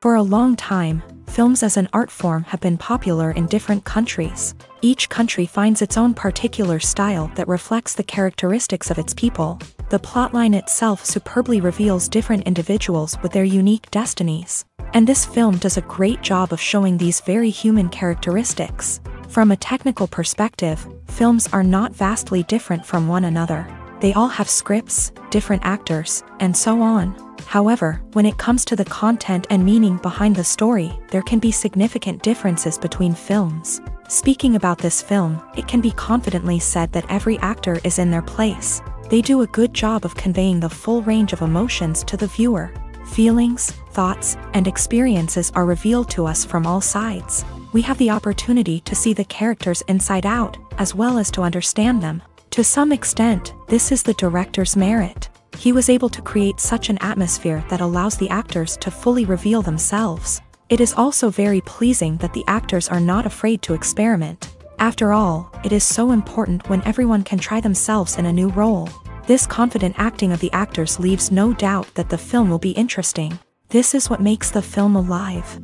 For a long time, films as an art form have been popular in different countries. Each country finds its own particular style that reflects the characteristics of its people. The plotline itself superbly reveals different individuals with their unique destinies. And this film does a great job of showing these very human characteristics. From a technical perspective, films are not vastly different from one another. They all have scripts, different actors, and so on. However, when it comes to the content and meaning behind the story, there can be significant differences between films. Speaking about this film, it can be confidently said that every actor is in their place. They do a good job of conveying the full range of emotions to the viewer. Feelings, thoughts, and experiences are revealed to us from all sides. We have the opportunity to see the characters inside out, as well as to understand them. To some extent, this is the director's merit. He was able to create such an atmosphere that allows the actors to fully reveal themselves. It is also very pleasing that the actors are not afraid to experiment. After all, it is so important when everyone can try themselves in a new role. This confident acting of the actors leaves no doubt that the film will be interesting. This is what makes the film alive.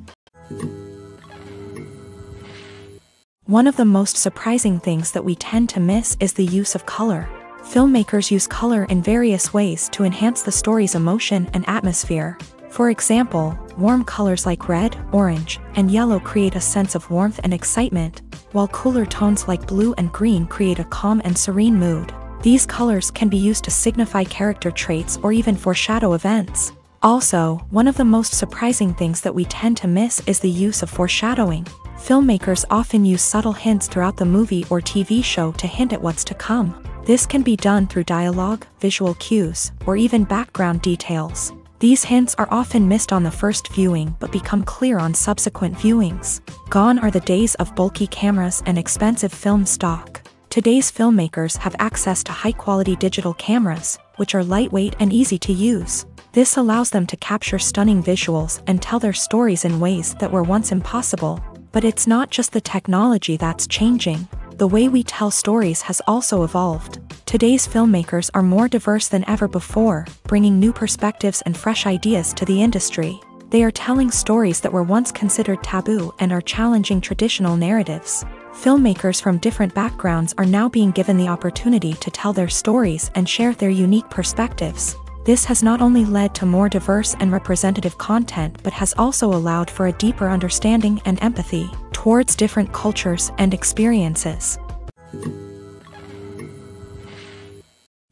One of the most surprising things that we tend to miss is the use of color. Filmmakers use color in various ways to enhance the story's emotion and atmosphere. For example, warm colors like red, orange, and yellow create a sense of warmth and excitement, while cooler tones like blue and green create a calm and serene mood. These colors can be used to signify character traits or even foreshadow events. Also, one of the most surprising things that we tend to miss is the use of foreshadowing. Filmmakers often use subtle hints throughout the movie or TV show to hint at what's to come. This can be done through dialogue, visual cues, or even background details. These hints are often missed on the first viewing but become clear on subsequent viewings. Gone are the days of bulky cameras and expensive film stock. Today's filmmakers have access to high-quality digital cameras, which are lightweight and easy to use. This allows them to capture stunning visuals and tell their stories in ways that were once impossible. But it's not just the technology that's changing. The way we tell stories has also evolved. Today's filmmakers are more diverse than ever before, bringing new perspectives and fresh ideas to the industry. They are telling stories that were once considered taboo and are challenging traditional narratives. Filmmakers from different backgrounds are now being given the opportunity to tell their stories and share their unique perspectives. This has not only led to more diverse and representative content but has also allowed for a deeper understanding and empathy towards different cultures and experiences.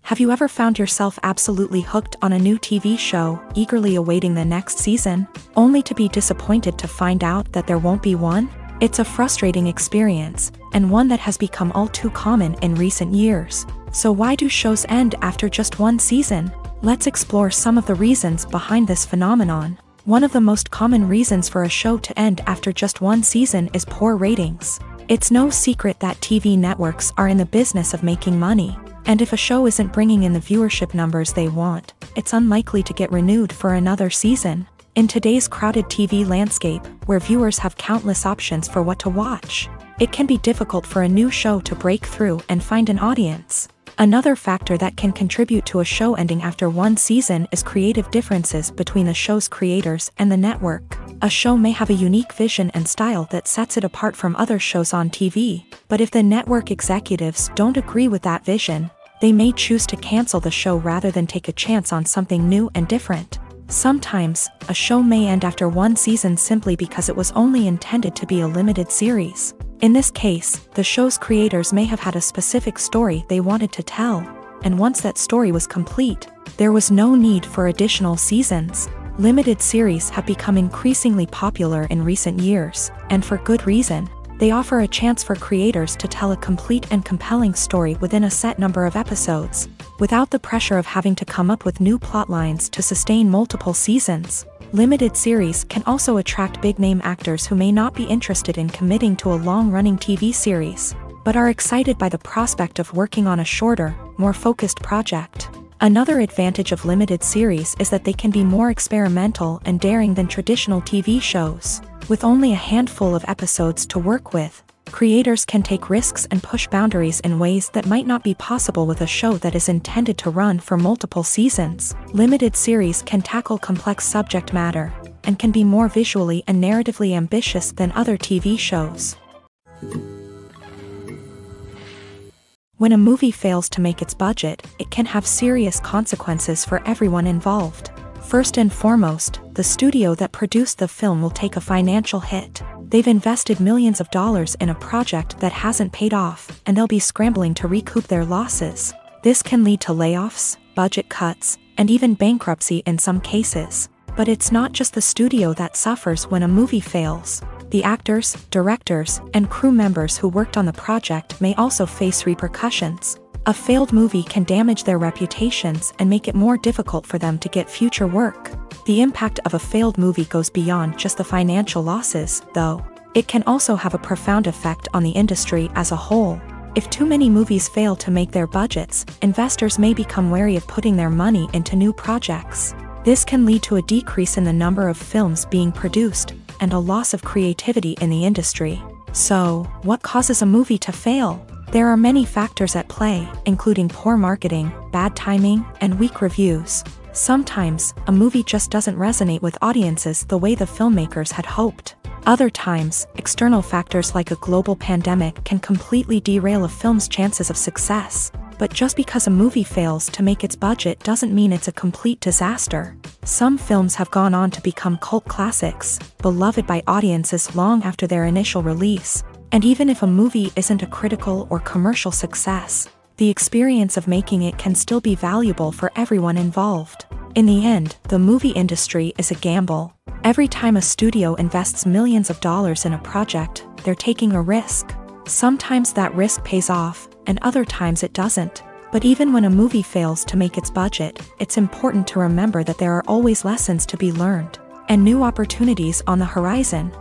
Have you ever found yourself absolutely hooked on a new TV show, eagerly awaiting the next season, only to be disappointed to find out that there won't be one? It's a frustrating experience, and one that has become all too common in recent years. So why do shows end after just one season? Let's explore some of the reasons behind this phenomenon. One of the most common reasons for a show to end after just one season is poor ratings. It's no secret that TV networks are in the business of making money, and if a show isn't bringing in the viewership numbers they want, it's unlikely to get renewed for another season. In today's crowded TV landscape, where viewers have countless options for what to watch, it can be difficult for a new show to break through and find an audience. Another factor that can contribute to a show ending after one season is creative differences between the show's creators and the network. A show may have a unique vision and style that sets it apart from other shows on TV, but if the network executives don't agree with that vision, they may choose to cancel the show rather than take a chance on something new and different. Sometimes, a show may end after one season simply because it was only intended to be a limited series. In this case, the show's creators may have had a specific story they wanted to tell, and once that story was complete, there was no need for additional seasons. Limited series have become increasingly popular in recent years, and for good reason. They offer a chance for creators to tell a complete and compelling story within a set number of episodes, without the pressure of having to come up with new plotlines to sustain multiple seasons. Limited series can also attract big-name actors who may not be interested in committing to a long-running TV series, but are excited by the prospect of working on a shorter, more focused project. Another advantage of limited series is that they can be more experimental and daring than traditional TV shows. With only a handful of episodes to work with, creators can take risks and push boundaries in ways that might not be possible with a show that is intended to run for multiple seasons. Limited series can tackle complex subject matter, and can be more visually and narratively ambitious than other TV shows. When a movie fails to make its budget, it can have serious consequences for everyone involved. First and foremost, the studio that produced the film will take a financial hit. They've invested millions of dollars in a project that hasn't paid off, and they'll be scrambling to recoup their losses. This can lead to layoffs, budget cuts, and even bankruptcy in some cases. But it's not just the studio that suffers when a movie fails. The actors, directors, and crew members who worked on the project may also face repercussions. A failed movie can damage their reputations and make it more difficult for them to get future work. The impact of a failed movie goes beyond just the financial losses, though. It can also have a profound effect on the industry as a whole. If too many movies fail to make their budgets, investors may become wary of putting their money into new projects. This can lead to a decrease in the number of films being produced, and a loss of creativity in the industry. So, what causes a movie to fail? There are many factors at play, including poor marketing, bad timing, and weak reviews. Sometimes, a movie just doesn't resonate with audiences the way the filmmakers had hoped. Other times, external factors like a global pandemic can completely derail a film's chances of success. But just because a movie fails to make its budget doesn't mean it's a complete disaster. Some films have gone on to become cult classics, beloved by audiences long after their initial release. And even if a movie isn't a critical or commercial success, the experience of making it can still be valuable for everyone involved. In the end, the movie industry is a gamble. Every time a studio invests millions of dollars in a project, they're taking a risk. Sometimes that risk pays off, and other times it doesn't. But even when a movie fails to make its budget, it's important to remember that there are always lessons to be learned, and new opportunities on the horizon.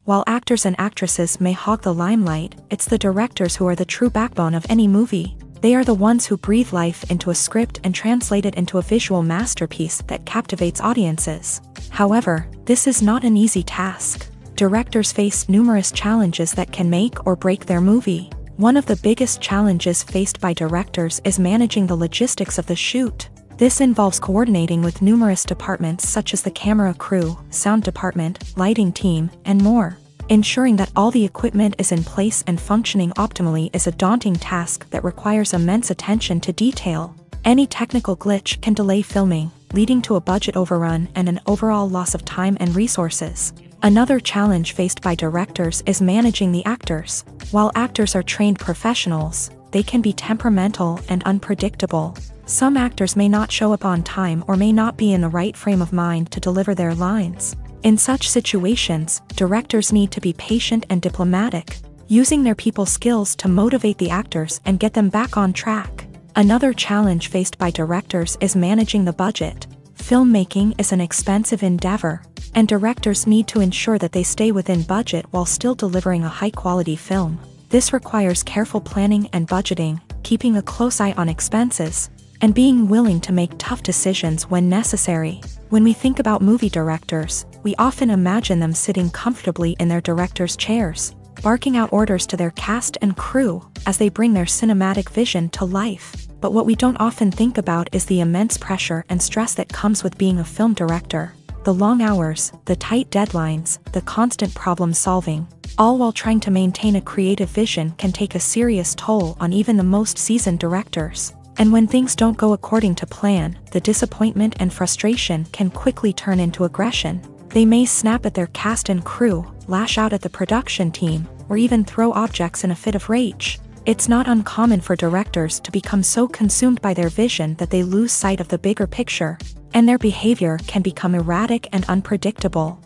While actors and actresses may hog the limelight, it's the directors who are the true backbone of any movie. They are the ones who breathe life into a script and translate it into a visual masterpiece that captivates audiences. However, this is not an easy task. Directors face numerous challenges that can make or break their movie. One of the biggest challenges faced by directors is managing the logistics of the shoot. This involves coordinating with numerous departments such as the camera crew, sound department, lighting team, and more. Ensuring that all the equipment is in place and functioning optimally is a daunting task that requires immense attention to detail. Any technical glitch can delay filming, leading to a budget overrun and an overall loss of time and resources. Another challenge faced by directors is managing the actors. While actors are trained professionals, they can be temperamental and unpredictable. Some actors may not show up on time or may not be in the right frame of mind to deliver their lines. In such situations, directors need to be patient and diplomatic, using their people skills to motivate the actors and get them back on track. Another challenge faced by directors is managing the budget. Filmmaking is an expensive endeavor, and directors need to ensure that they stay within budget while still delivering a high-quality film. This requires careful planning and budgeting, keeping a close eye on expenses, and being willing to make tough decisions when necessary. When we think about movie directors, we often imagine them sitting comfortably in their director's chairs, barking out orders to their cast and crew as they bring their cinematic vision to life. But what we don't often think about is the immense pressure and stress that comes with being a film director. The long hours, the tight deadlines, the constant problem solving, all while trying to maintain a creative vision can take a serious toll on even the most seasoned directors. And when things don't go according to plan, the disappointment and frustration can quickly turn into aggression. They may snap at their cast and crew, lash out at the production team, or even throw objects in a fit of rage. It's not uncommon for directors to become so consumed by their vision that they lose sight of the bigger picture, and their behavior can become erratic and unpredictable.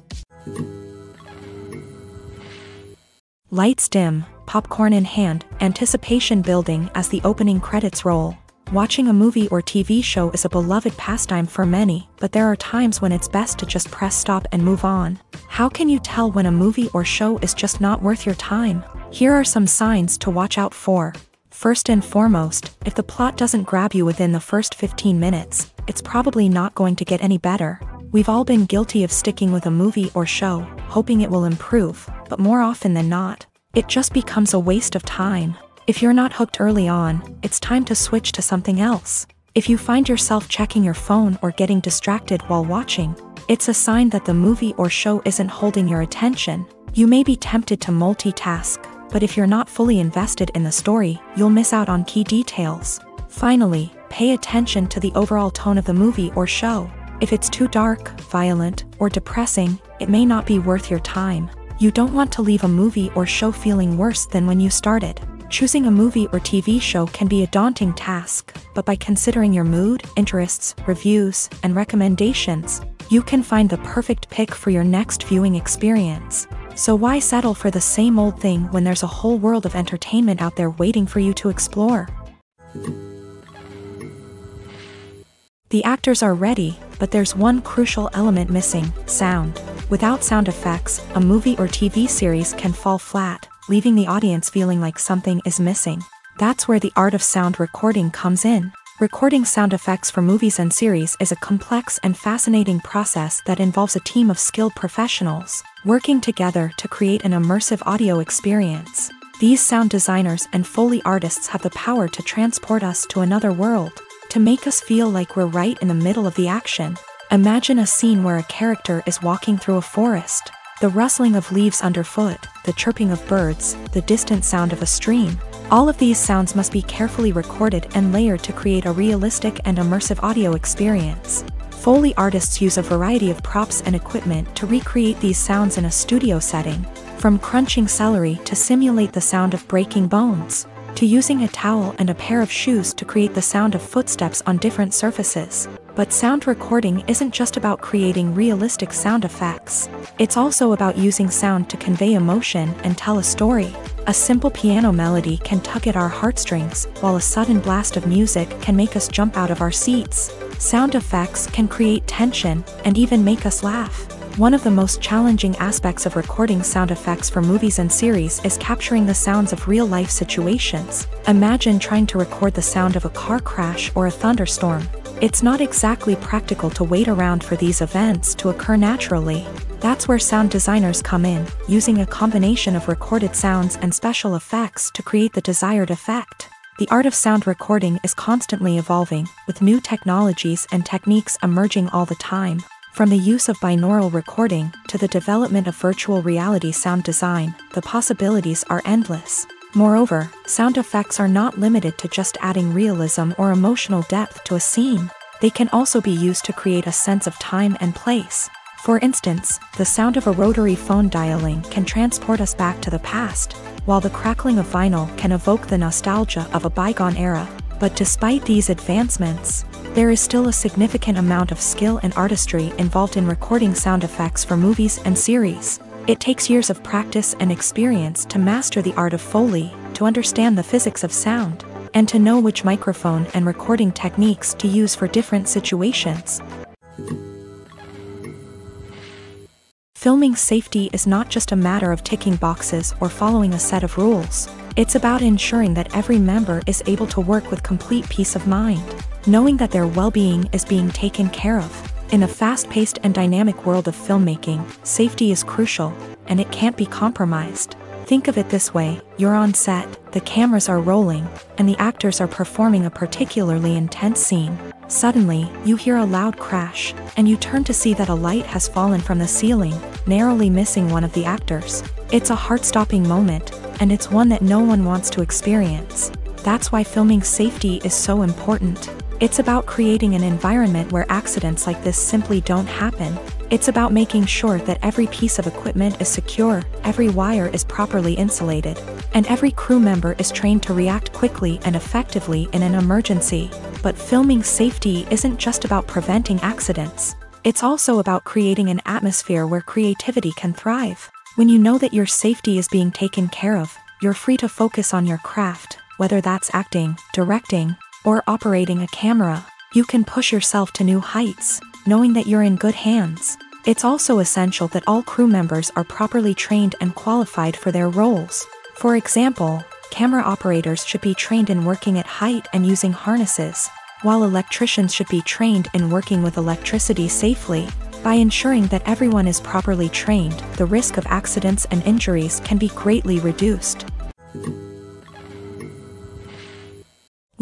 Lights dim, popcorn in hand, anticipation building as the opening credits roll. Watching a movie or TV show is a beloved pastime for many, but there are times when it's best to just press stop and move on. How can you tell when a movie or show is just not worth your time? Here are some signs to watch out for. First and foremost, if the plot doesn't grab you within the first 15 minutes, it's probably not going to get any better. We've all been guilty of sticking with a movie or show, hoping it will improve, but more often than not, it just becomes a waste of time. If you're not hooked early on, it's time to switch to something else. If you find yourself checking your phone or getting distracted while watching, it's a sign that the movie or show isn't holding your attention. You may be tempted to multitask, but if you're not fully invested in the story, you'll miss out on key details. Finally, pay attention to the overall tone of the movie or show. If it's too dark, violent, or depressing, it may not be worth your time. You don't want to leave a movie or show feeling worse than when you started. Choosing a movie or TV show can be a daunting task, but by considering your mood, interests, reviews, and recommendations, you can find the perfect pick for your next viewing experience. So why settle for the same old thing when there's a whole world of entertainment out there waiting for you to explore? The actors are ready, but there's one crucial element missing: sound. Without sound effects, a movie or TV series can fall flat, leaving the audience feeling like something is missing. That's where the art of sound recording comes in. Recording sound effects for movies and series is a complex and fascinating process that involves a team of skilled professionals working together to create an immersive audio experience. These sound designers and Foley artists have the power to transport us to another world, to make us feel like we're right in the middle of the action. Imagine a scene where a character is walking through a forest. The rustling of leaves underfoot, the chirping of birds, the distant sound of a stream. All of these sounds must be carefully recorded and layered to create a realistic and immersive audio experience. Foley artists use a variety of props and equipment to recreate these sounds in a studio setting, from crunching celery to simulate the sound of breaking bones, to using a towel and a pair of shoes to create the sound of footsteps on different surfaces. But sound recording isn't just about creating realistic sound effects. It's also about using sound to convey emotion and tell a story. A simple piano melody can tug at our heartstrings, while a sudden blast of music can make us jump out of our seats. Sound effects can create tension and even make us laugh. One of the most challenging aspects of recording sound effects for movies and series is capturing the sounds of real-life situations. Imagine trying to record the sound of a car crash or a thunderstorm. It's not exactly practical to wait around for these events to occur naturally. That's where sound designers come in, using a combination of recorded sounds and special effects to create the desired effect. The art of sound recording is constantly evolving, with new technologies and techniques emerging all the time. From the use of binaural recording to the development of virtual reality sound design, the possibilities are endless. Moreover, sound effects are not limited to just adding realism or emotional depth to a scene. They can also be used to create a sense of time and place. For instance, the sound of a rotary phone dialing can transport us back to the past, while the crackling of vinyl can evoke the nostalgia of a bygone era. But despite these advancements, there is still a significant amount of skill and artistry involved in recording sound effects for movies and series. It takes years of practice and experience to master the art of Foley, to understand the physics of sound, and to know which microphone and recording techniques to use for different situations. Filming safety is not just a matter of ticking boxes or following a set of rules. It's about ensuring that every member is able to work with complete peace of mind, knowing that their well-being is being taken care of. In a fast-paced and dynamic world of filmmaking, safety is crucial, and it can't be compromised. Think of it this way: you're on set, the cameras are rolling, and the actors are performing a particularly intense scene. Suddenly, you hear a loud crash, and you turn to see that a light has fallen from the ceiling, narrowly missing one of the actors. It's a heart-stopping moment, and it's one that no one wants to experience. That's why filming safety is so important. It's about creating an environment where accidents like this simply don't happen. It's about making sure that every piece of equipment is secure, every wire is properly insulated, and every crew member is trained to react quickly and effectively in an emergency. But filming safety isn't just about preventing accidents. It's also about creating an atmosphere where creativity can thrive. When you know that your safety is being taken care of, you're free to focus on your craft, whether that's acting, directing, or operating a camera. You can push yourself to new heights, knowing that you're in good hands. It's also essential that all crew members are properly trained and qualified for their roles. For example, camera operators should be trained in working at height and using harnesses, while electricians should be trained in working with electricity safely. By ensuring that everyone is properly trained, the risk of accidents and injuries can be greatly reduced.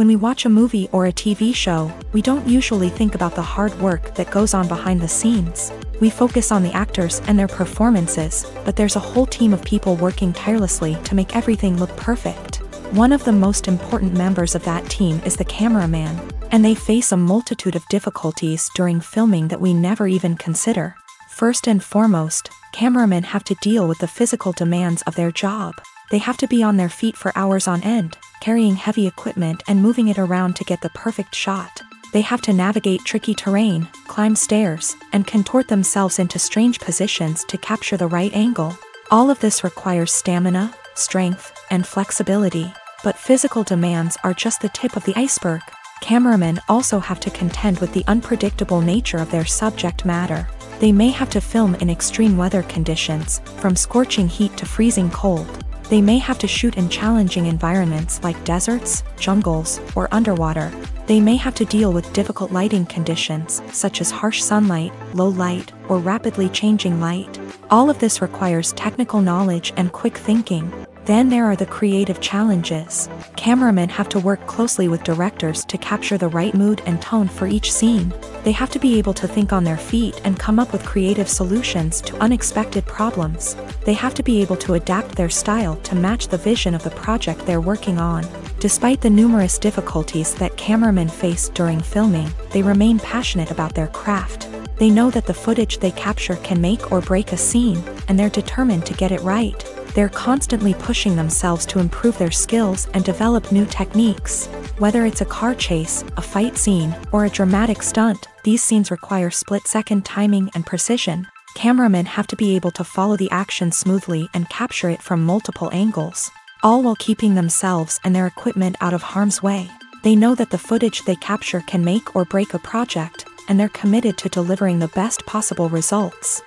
When we watch a movie or a TV show, we don't usually think about the hard work that goes on behind the scenes. We focus on the actors and their performances, but there's a whole team of people working tirelessly to make everything look perfect. One of the most important members of that team is the cameraman, and they face a multitude of difficulties during filming that we never even consider. First and foremost, cameramen have to deal with the physical demands of their job. They have to be on their feet for hours on end, carrying heavy equipment and moving it around to get the perfect shot. They have to navigate tricky terrain, climb stairs, and contort themselves into strange positions to capture the right angle. All of this requires stamina, strength, and flexibility. But physical demands are just the tip of the iceberg. Cameramen also have to contend with the unpredictable nature of their subject matter. They may have to film in extreme weather conditions, from scorching heat to freezing cold. They may have to shoot in challenging environments like deserts, jungles, or underwater. They may have to deal with difficult lighting conditions, such as harsh sunlight, low light, or rapidly changing light. All of this requires technical knowledge and quick thinking. Then there are the creative challenges. Cameramen have to work closely with directors to capture the right mood and tone for each scene. They have to be able to think on their feet and come up with creative solutions to unexpected problems. They have to be able to adapt their style to match the vision of the project they're working on. Despite the numerous difficulties that cameramen face during filming, they remain passionate about their craft. They know that the footage they capture can make or break a scene, and they're determined to get it right. They're constantly pushing themselves to improve their skills and develop new techniques. Whether it's a car chase, a fight scene, or a dramatic stunt, these scenes require split-second timing and precision. Cameramen have to be able to follow the action smoothly and capture it from multiple angles, all while keeping themselves and their equipment out of harm's way. They know that the footage they capture can make or break a project, and they're committed to delivering the best possible results.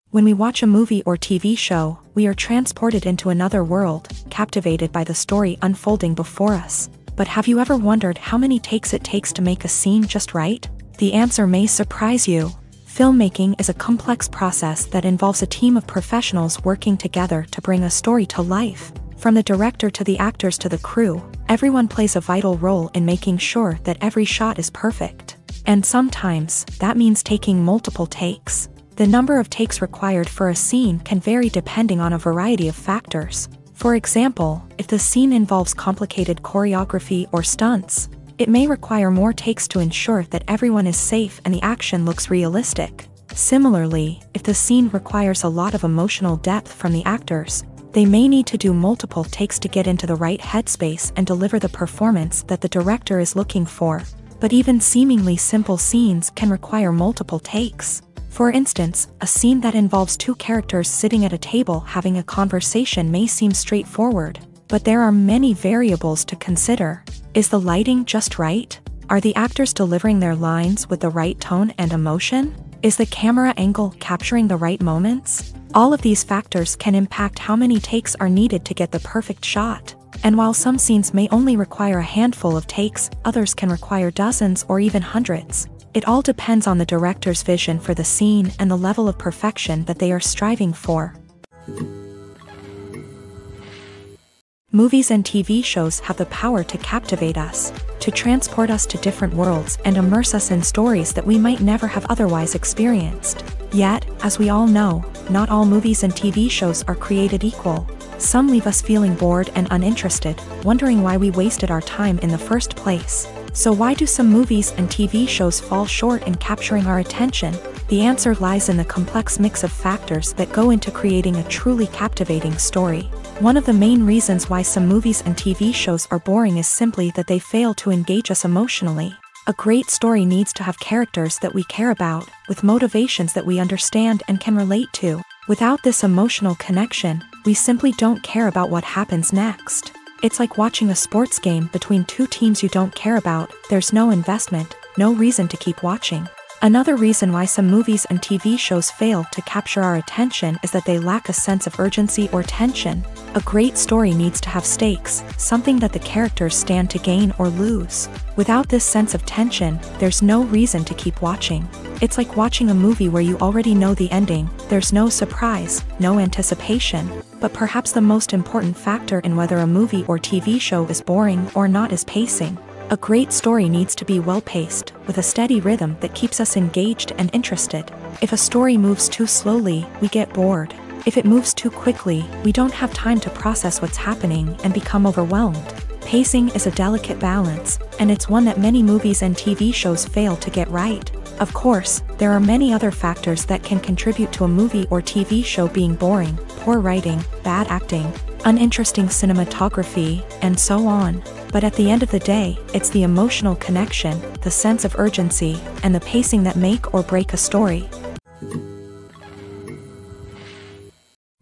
When we watch a movie or TV show, we are transported into another world, captivated by the story unfolding before us. But have you ever wondered how many takes it takes to make a scene just right? The answer may surprise you. Filmmaking is a complex process that involves a team of professionals working together to bring a story to life. From the director to the actors to the crew, everyone plays a vital role in making sure that every shot is perfect. And sometimes, that means taking multiple takes. The number of takes required for a scene can vary depending on a variety of factors. For example, if the scene involves complicated choreography or stunts, it may require more takes to ensure that everyone is safe and the action looks realistic. Similarly, if the scene requires a lot of emotional depth from the actors, they may need to do multiple takes to get into the right headspace and deliver the performance that the director is looking for. But even seemingly simple scenes can require multiple takes. For instance, a scene that involves two characters sitting at a table having a conversation may seem straightforward, but there are many variables to consider. Is the lighting just right? Are the actors delivering their lines with the right tone and emotion? Is the camera angle capturing the right moments? All of these factors can impact how many takes are needed to get the perfect shot. And while some scenes may only require a handful of takes, others can require dozens or even hundreds. It all depends on the director's vision for the scene and the level of perfection that they are striving for. Movies and TV shows have the power to captivate us, to transport us to different worlds and immerse us in stories that we might never have otherwise experienced. Yet, as we all know, not all movies and TV shows are created equal. Some leave us feeling bored and uninterested, wondering why we wasted our time in the first place. So why do some movies and TV shows fall short in capturing our attention? The answer lies in the complex mix of factors that go into creating a truly captivating story. One of the main reasons why some movies and TV shows are boring is simply that they fail to engage us emotionally. A great story needs to have characters that we care about, with motivations that we understand and can relate to. Without this emotional connection, we simply don't care about what happens next. It's like watching a sports game between two teams you don't care about. There's no investment, no reason to keep watching. Another reason why some movies and TV shows fail to capture our attention is that they lack a sense of urgency or tension. A great story needs to have stakes, something that the characters stand to gain or lose. Without this sense of tension, there's no reason to keep watching. It's like watching a movie where you already know the ending. There's no surprise, no anticipation. But perhaps the most important factor in whether a movie or TV show is boring or not is pacing. A great story needs to be well-paced, with a steady rhythm that keeps us engaged and interested. If a story moves too slowly, we get bored. If it moves too quickly, we don't have time to process what's happening and become overwhelmed. Pacing is a delicate balance, and it's one that many movies and TV shows fail to get right. Of course, there are many other factors that can contribute to a movie or TV show being boring: poor writing, bad acting, uninteresting cinematography, and so on. But at the end of the day, it's the emotional connection, the sense of urgency, and the pacing that make or break a story.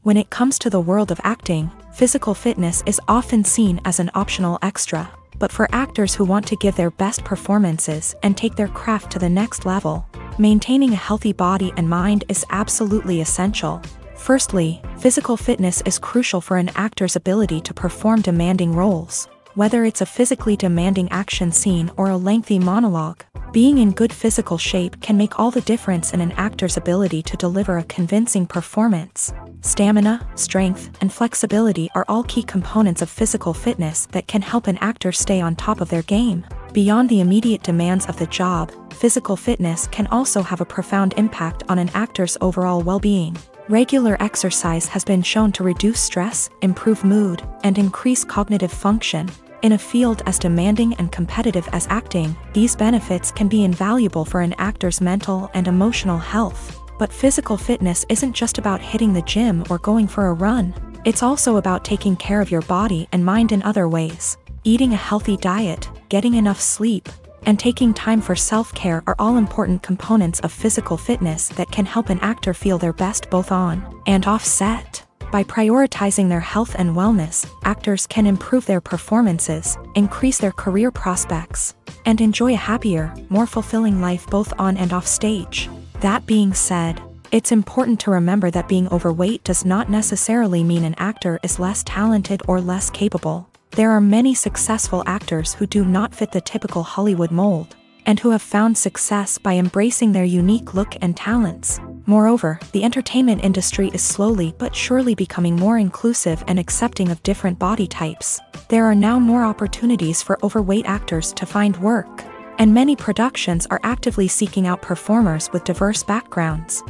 When it comes to the world of acting, physical fitness is often seen as an optional extra. But for actors who want to give their best performances and take their craft to the next level, maintaining a healthy body and mind is absolutely essential. Firstly, physical fitness is crucial for an actor's ability to perform demanding roles. Whether it's a physically demanding action scene or a lengthy monologue, being in good physical shape can make all the difference in an actor's ability to deliver a convincing performance. Stamina, strength, and flexibility are all key components of physical fitness that can help an actor stay on top of their game. Beyond the immediate demands of the job, physical fitness can also have a profound impact on an actor's overall well-being. Regular exercise has been shown to reduce stress, improve mood, and increase cognitive function. In a field as demanding and competitive as acting, these benefits can be invaluable for an actor's mental and emotional health. But physical fitness isn't just about hitting the gym or going for a run. It's also about taking care of your body and mind in other ways. Eating a healthy diet, getting enough sleep, and taking time for self-care are all important components of physical fitness that can help an actor feel their best both on and off set. By prioritizing their health and wellness, actors can improve their performances, increase their career prospects, and enjoy a happier, more fulfilling life both on and off stage. That being said, it's important to remember that being overweight does not necessarily mean an actor is less talented or less capable. There are many successful actors who do not fit the typical Hollywood mold, and who have found success by embracing their unique look and talents. Moreover, the entertainment industry is slowly but surely becoming more inclusive and accepting of different body types. There are now more opportunities for overweight actors to find work, and many productions are actively seeking out performers with diverse backgrounds.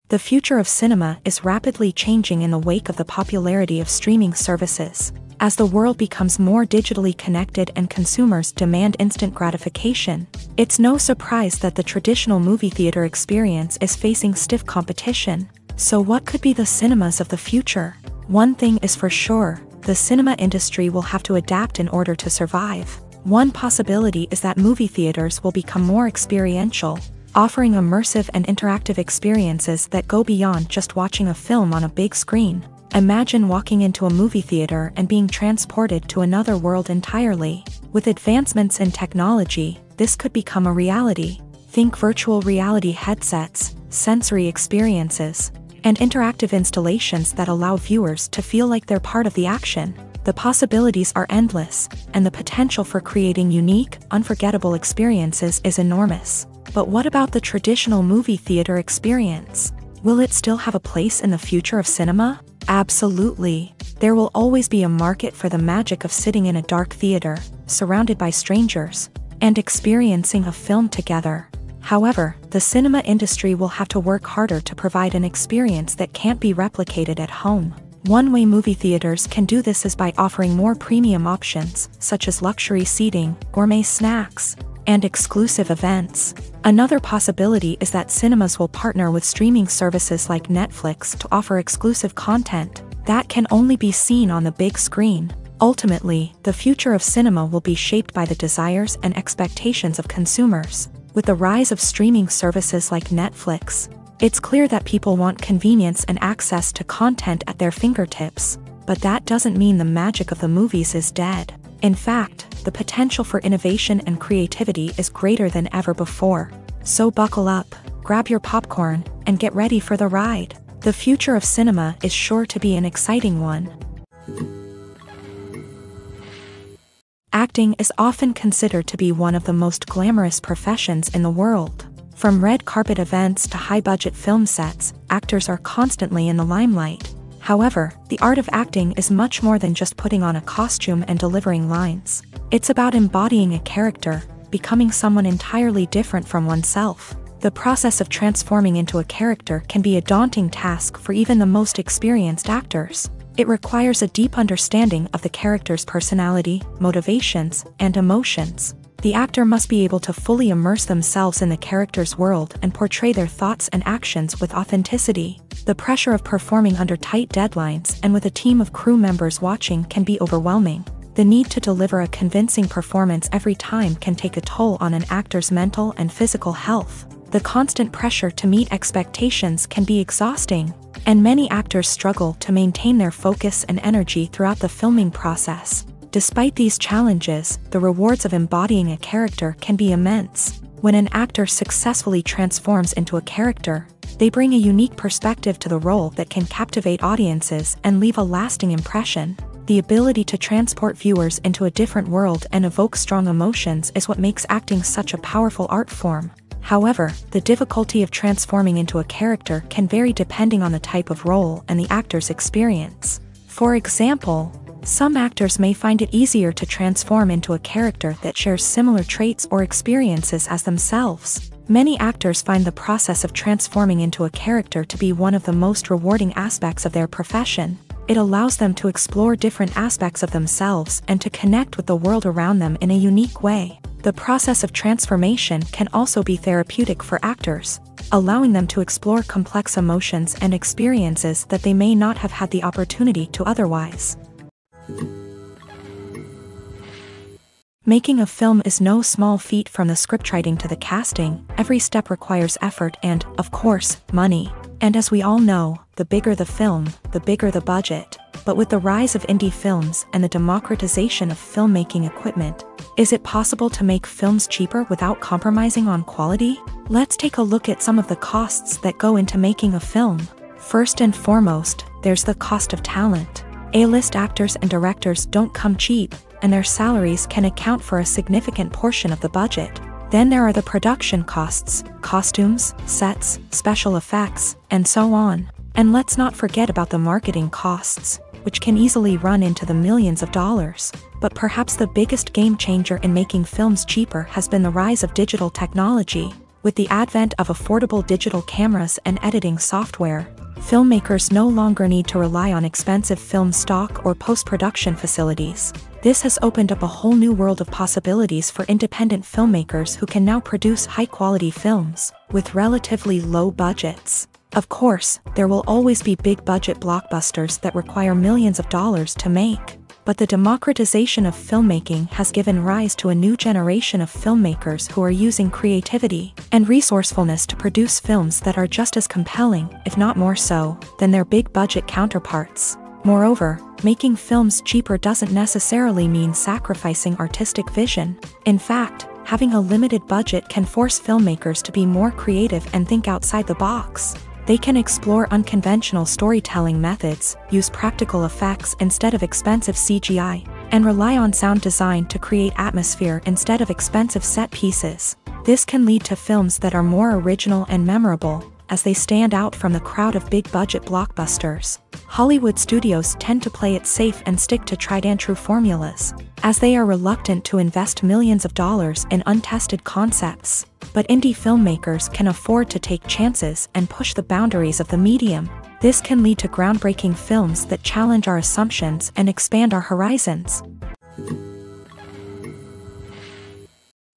The future of cinema is rapidly changing in the wake of the popularity of streaming services. As the world becomes more digitally connected and consumers demand instant gratification, it's no surprise that the traditional movie theater experience is facing stiff competition. So what could be the cinemas of the future? One thing is for sure, the cinema industry will have to adapt in order to survive. One possibility is that movie theaters will become more experiential, offering immersive and interactive experiences that go beyond just watching a film on a big screen. Imagine walking into a movie theater and being transported to another world entirely. With advancements in technology, this could become a reality. Think virtual reality headsets, sensory experiences, and interactive installations that allow viewers to feel like they're part of the action. The possibilities are endless, and the potential for creating unique, unforgettable experiences is enormous. But what about the traditional movie theater experience? Will it still have a place in the future of cinema? Absolutely. There will always be a market for the magic of sitting in a dark theater, surrounded by strangers, and experiencing a film together. However, the cinema industry will have to work harder to provide an experience that can't be replicated at home. One way movie theaters can do this is by offering more premium options, such as luxury seating, gourmet snacks, and exclusive events. Another possibility is that cinemas will partner with streaming services like Netflix to offer exclusive content that can only be seen on the big screen. Ultimately, the future of cinema will be shaped by the desires and expectations of consumers. With the rise of streaming services like Netflix, it's clear that people want convenience and access to content at their fingertips. But that doesn't mean the magic of the movies is dead. In fact, the potential for innovation and creativity is greater than ever before. So buckle up, grab your popcorn, and get ready for the ride. The future of cinema is sure to be an exciting one. Acting is often considered to be one of the most glamorous professions in the world. From red carpet events to high-budget film sets, actors are constantly in the limelight. However, the art of acting is much more than just putting on a costume and delivering lines. It's about embodying a character, becoming someone entirely different from oneself. The process of transforming into a character can be a daunting task for even the most experienced actors. It requires a deep understanding of the character's personality, motivations, and emotions. The actor must be able to fully immerse themselves in the character's world and portray their thoughts and actions with authenticity. The pressure of performing under tight deadlines and with a team of crew members watching can be overwhelming. The need to deliver a convincing performance every time can take a toll on an actor's mental and physical health. The constant pressure to meet expectations can be exhausting, and many actors struggle to maintain their focus and energy throughout the filming process. Despite these challenges, the rewards of embodying a character can be immense. When an actor successfully transforms into a character, they bring a unique perspective to the role that can captivate audiences and leave a lasting impression. The ability to transport viewers into a different world and evoke strong emotions is what makes acting such a powerful art form. However, the difficulty of transforming into a character can vary depending on the type of role and the actor's experience. For example, some actors may find it easier to transform into a character that shares similar traits or experiences as themselves. Many actors find the process of transforming into a character to be one of the most rewarding aspects of their profession. It allows them to explore different aspects of themselves and to connect with the world around them in a unique way. The process of transformation can also be therapeutic for actors, allowing them to explore complex emotions and experiences that they may not have had the opportunity to otherwise. Making a film is no small feat. From the scriptwriting to the casting, every step requires effort and, of course, money. And as we all know, the bigger the film, the bigger the budget. But with the rise of indie films and the democratization of filmmaking equipment, is it possible to make films cheaper without compromising on quality? Let's take a look at some of the costs that go into making a film. First and foremost, there's the cost of talent. A-list actors and directors don't come cheap, and their salaries can account for a significant portion of the budget. Then there are the production costs, costumes, sets, special effects, and so on. And let's not forget about the marketing costs, which can easily run into the millions of dollars. But perhaps the biggest game changer in making films cheaper has been the rise of digital technology. With the advent of affordable digital cameras and editing software, filmmakers no longer need to rely on expensive film stock or post-production facilities. This has opened up a whole new world of possibilities for independent filmmakers who can now produce high-quality films with relatively low budgets. Of course, there will always be big-budget blockbusters that require millions of dollars to make. But the democratization of filmmaking has given rise to a new generation of filmmakers who are using creativity and resourcefulness to produce films that are just as compelling, if not more so, than their big-budget counterparts. Moreover, making films cheaper doesn't necessarily mean sacrificing artistic vision. In fact, having a limited budget can force filmmakers to be more creative and think outside the box. They can explore unconventional storytelling methods, use practical effects instead of expensive CGI, and rely on sound design to create atmosphere instead of expensive set pieces. This can lead to films that are more original and memorable, as they stand out from the crowd of big-budget blockbusters. Hollywood studios tend to play it safe and stick to tried-and-true formulas, as they are reluctant to invest millions of dollars in untested concepts. But indie filmmakers can afford to take chances and push the boundaries of the medium. This can lead to groundbreaking films that challenge our assumptions and expand our horizons.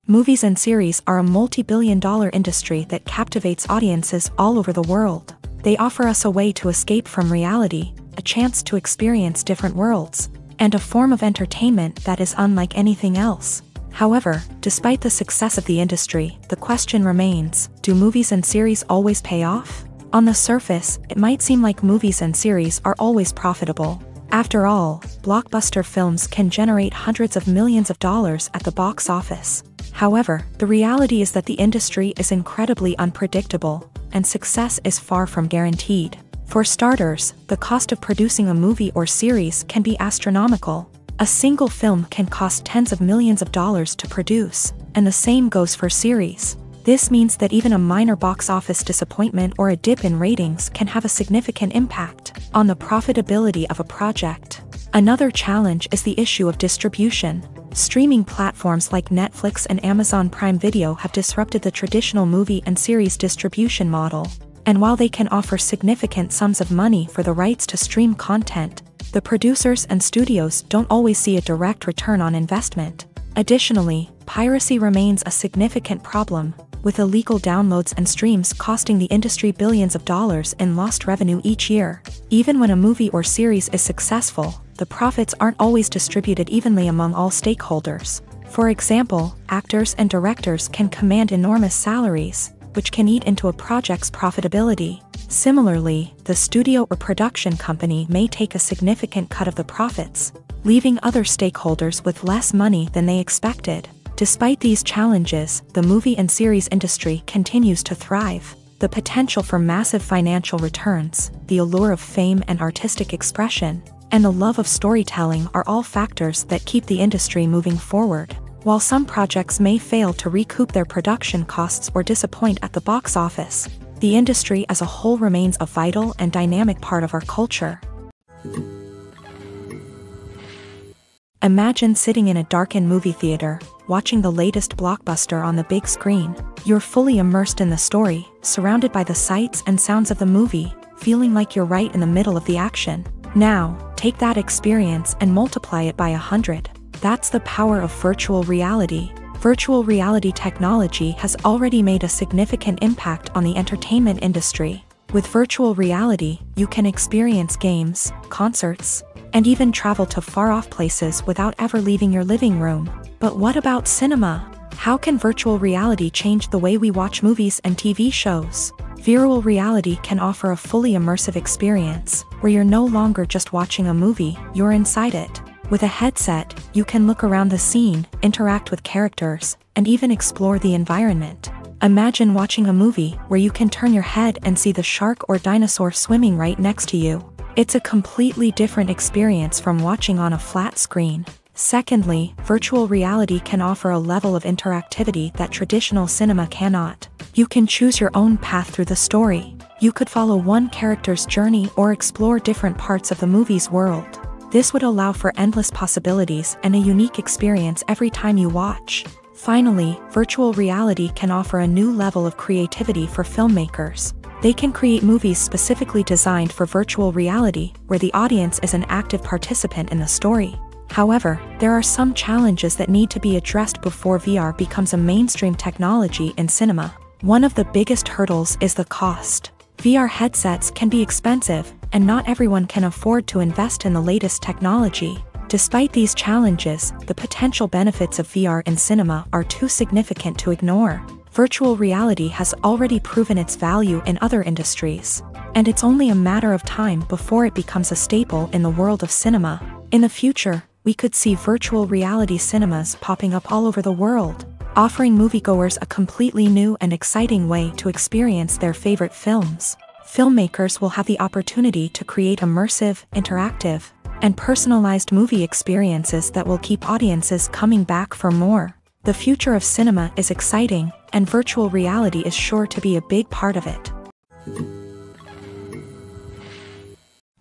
Movies and series are a multi-billion-dollar industry that captivates audiences all over the world. They offer us a way to escape from reality, a chance to experience different worlds, and a form of entertainment that is unlike anything else. However, despite the success of the industry, the question remains, do movies and series always pay off? On the surface, it might seem like movies and series are always profitable. After all, blockbuster films can generate hundreds of millions of dollars at the box office. However, the reality is that the industry is incredibly unpredictable, and success is far from guaranteed. For starters, the cost of producing a movie or series can be astronomical. A single film can cost tens of millions of dollars to produce, and the same goes for series. This means that even a minor box office disappointment or a dip in ratings can have a significant impact on the profitability of a project. Another challenge is the issue of distribution. Streaming platforms like Netflix and Amazon Prime Video have disrupted the traditional movie and series distribution model. And while they can offer significant sums of money for the rights to stream content, the producers and studios don't always see a direct return on investment. Additionally, piracy remains a significant problem, with illegal downloads and streams costing the industry billions of dollars in lost revenue each year. Even when a movie or series is successful, the profits aren't always distributed evenly among all stakeholders. For example, actors and directors can command enormous salaries, which can eat into a project's profitability. Similarly, the studio or production company may take a significant cut of the profits, leaving other stakeholders with less money than they expected. Despite these challenges, the movie and series industry continues to thrive. The potential for massive financial returns, the allure of fame and artistic expression, and the love of storytelling are all factors that keep the industry moving forward. While some projects may fail to recoup their production costs or disappoint at the box office, the industry as a whole remains a vital and dynamic part of our culture. Imagine sitting in a darkened movie theater, watching the latest blockbuster on the big screen. You're fully immersed in the story, surrounded by the sights and sounds of the movie, feeling like you're right in the middle of the action. Now, take that experience and multiply it by 100. That's the power of virtual reality. Virtual reality technology has already made a significant impact on the entertainment industry. With virtual reality, you can experience games, concerts, and even travel to far-off places without ever leaving your living room. But what about cinema? How can virtual reality change the way we watch movies and TV shows? Virtual reality can offer a fully immersive experience, where you're no longer just watching a movie, you're inside it. With a headset, you can look around the scene, interact with characters, and even explore the environment. Imagine watching a movie where you can turn your head and see the shark or dinosaur swimming right next to you. It's a completely different experience from watching on a flat screen. Secondly, virtual reality can offer a level of interactivity that traditional cinema cannot. You can choose your own path through the story. You could follow one character's journey or explore different parts of the movie's world. This would allow for endless possibilities and a unique experience every time you watch. Finally, virtual reality can offer a new level of creativity for filmmakers. They can create movies specifically designed for virtual reality, where the audience is an active participant in the story. However, there are some challenges that need to be addressed before VR becomes a mainstream technology in cinema. One of the biggest hurdles is the cost. VR headsets can be expensive, and not everyone can afford to invest in the latest technology. Despite these challenges, the potential benefits of VR in cinema are too significant to ignore. Virtual reality has already proven its value in other industries, and it's only a matter of time before it becomes a staple in the world of cinema. In the future, we could see virtual reality cinemas popping up all over the world, offering moviegoers a completely new and exciting way to experience their favorite films. Filmmakers will have the opportunity to create immersive, interactive, and personalized movie experiences that will keep audiences coming back for more. The future of cinema is exciting, and virtual reality is sure to be a big part of it.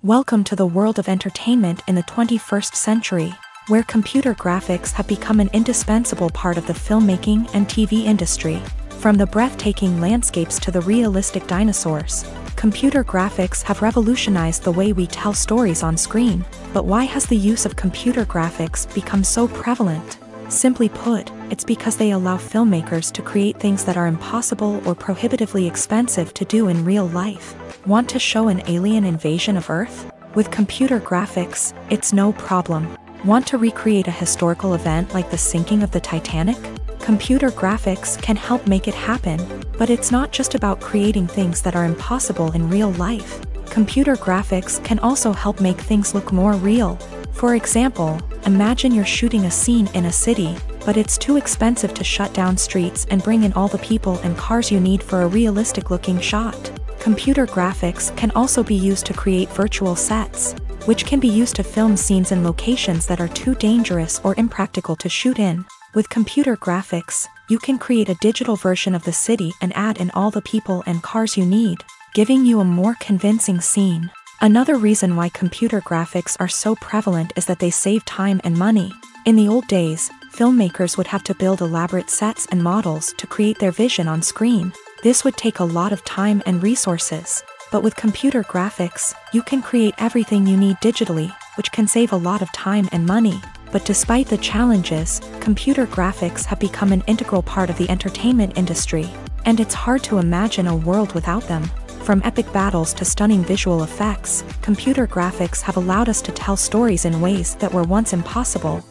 Welcome to the world of entertainment in the 21st century, where computer graphics have become an indispensable part of the filmmaking and TV industry. From the breathtaking landscapes to the realistic dinosaurs, computer graphics have revolutionized the way we tell stories on screen. But why has the use of computer graphics become so prevalent? Simply put, it's because they allow filmmakers to create things that are impossible or prohibitively expensive to do in real life. Want to show an alien invasion of Earth? With computer graphics, it's no problem. Want to recreate a historical event like the sinking of the Titanic? Computer graphics can help make it happen, but it's not just about creating things that are impossible in real life. Computer graphics can also help make things look more real. For example, imagine you're shooting a scene in a city, but it's too expensive to shut down streets and bring in all the people and cars you need for a realistic-looking shot. Computer graphics can also be used to create virtual sets. which can be used to film scenes in locations that are too dangerous or impractical to shoot in. With computer graphics, you can create a digital version of the city and add in all the people and cars you need, giving you a more convincing scene. Another reason why computer graphics are so prevalent is that they save time and money. In the old days, filmmakers would have to build elaborate sets and models to create their vision on screen. This would take a lot of time and resources. But with computer graphics, you can create everything you need digitally, which can save a lot of time and money. But despite the challenges, computer graphics have become an integral part of the entertainment industry, and it's hard to imagine a world without them. From epic battles to stunning visual effects, computer graphics have allowed us to tell stories in ways that were once impossible.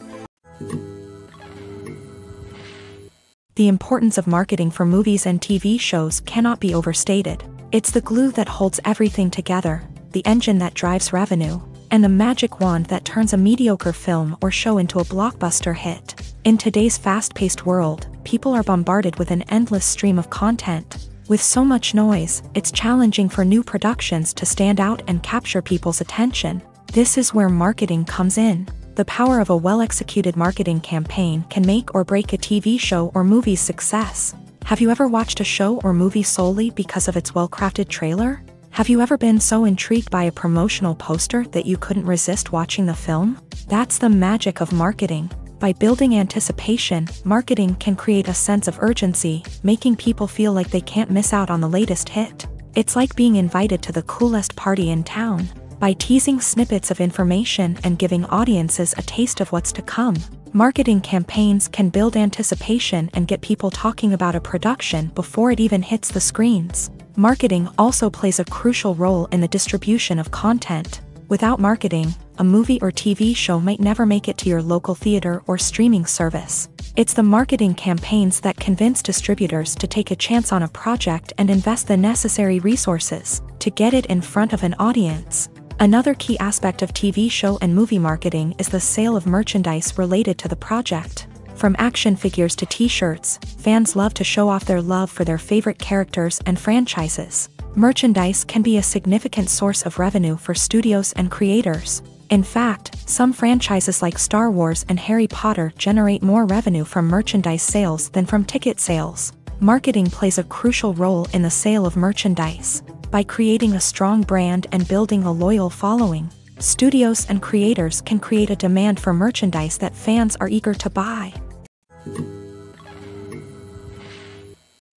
The importance of marketing for movies and TV shows cannot be overstated. It's the glue that holds everything together, the engine that drives revenue, and the magic wand that turns a mediocre film or show into a blockbuster hit. In today's fast-paced world, people are bombarded with an endless stream of content. With so much noise, it's challenging for new productions to stand out and capture people's attention. This is where marketing comes in. The power of a well-executed marketing campaign can make or break a TV show or movie's success. Have you ever watched a show or movie solely because of its well-crafted trailer? Have you ever been so intrigued by a promotional poster that you couldn't resist watching the film? That's the magic of marketing. By building anticipation, marketing can create a sense of urgency, making people feel like they can't miss out on the latest hit. It's like being invited to the coolest party in town. By teasing snippets of information and giving audiences a taste of what's to come, marketing campaigns can build anticipation and get people talking about a production before it even hits the screens. Marketing also plays a crucial role in the distribution of content. Without marketing, a movie or TV show might never make it to your local theater or streaming service. It's the marketing campaigns that convince distributors to take a chance on a project and invest the necessary resources to get it in front of an audience. Another key aspect of TV show and movie marketing is the sale of merchandise related to the project. From action figures to t-shirts, fans love to show off their love for their favorite characters and franchises. Merchandise can be a significant source of revenue for studios and creators. In fact, some franchises like Star Wars and Harry Potter generate more revenue from merchandise sales than from ticket sales. Marketing plays a crucial role in the sale of merchandise. By creating a strong brand and building a loyal following, studios and creators can create a demand for merchandise that fans are eager to buy.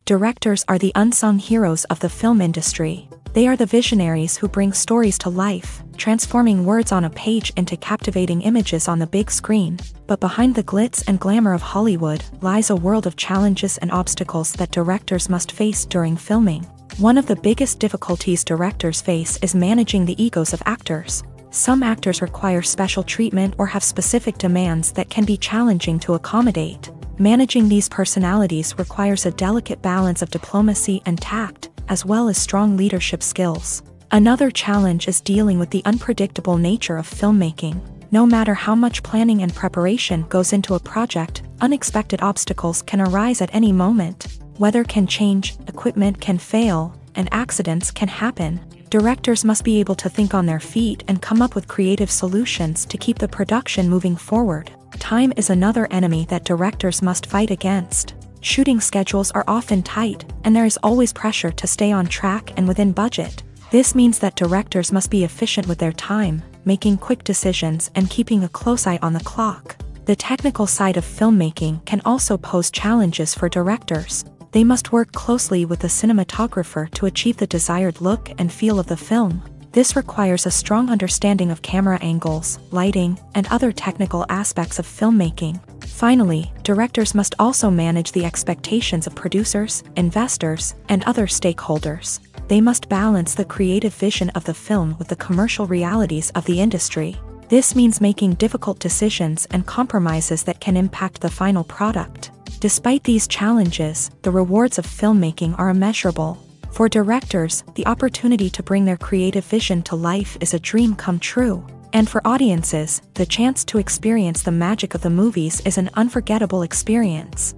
Directors are the unsung heroes of the film industry. They are the visionaries who bring stories to life, transforming words on a page into captivating images on the big screen. But behind the glitz and glamour of Hollywood lies a world of challenges and obstacles that directors must face during filming. One of the biggest difficulties directors face is managing the egos of actors. Some actors require special treatment or have specific demands that can be challenging to accommodate. Managing these personalities requires a delicate balance of diplomacy and tact, as well as strong leadership skills. Another challenge is dealing with the unpredictable nature of filmmaking. No matter how much planning and preparation goes into a project, unexpected obstacles can arise at any moment. Weather can change, equipment can fail, and accidents can happen. Directors must be able to think on their feet and come up with creative solutions to keep the production moving forward. Time is another enemy that directors must fight against. Shooting schedules are often tight, and there is always pressure to stay on track and within budget. This means that directors must be efficient with their time, making quick decisions and keeping a close eye on the clock. The technical side of filmmaking can also pose challenges for directors. They must work closely with the cinematographer to achieve the desired look and feel of the film. This requires a strong understanding of camera angles, lighting, and other technical aspects of filmmaking. Finally, directors must also manage the expectations of producers, investors, and other stakeholders. They must balance the creative vision of the film with the commercial realities of the industry. This means making difficult decisions and compromises that can impact the final product. Despite these challenges, the rewards of filmmaking are immeasurable. For directors, the opportunity to bring their creative vision to life is a dream come true. And for audiences, the chance to experience the magic of the movies is an unforgettable experience.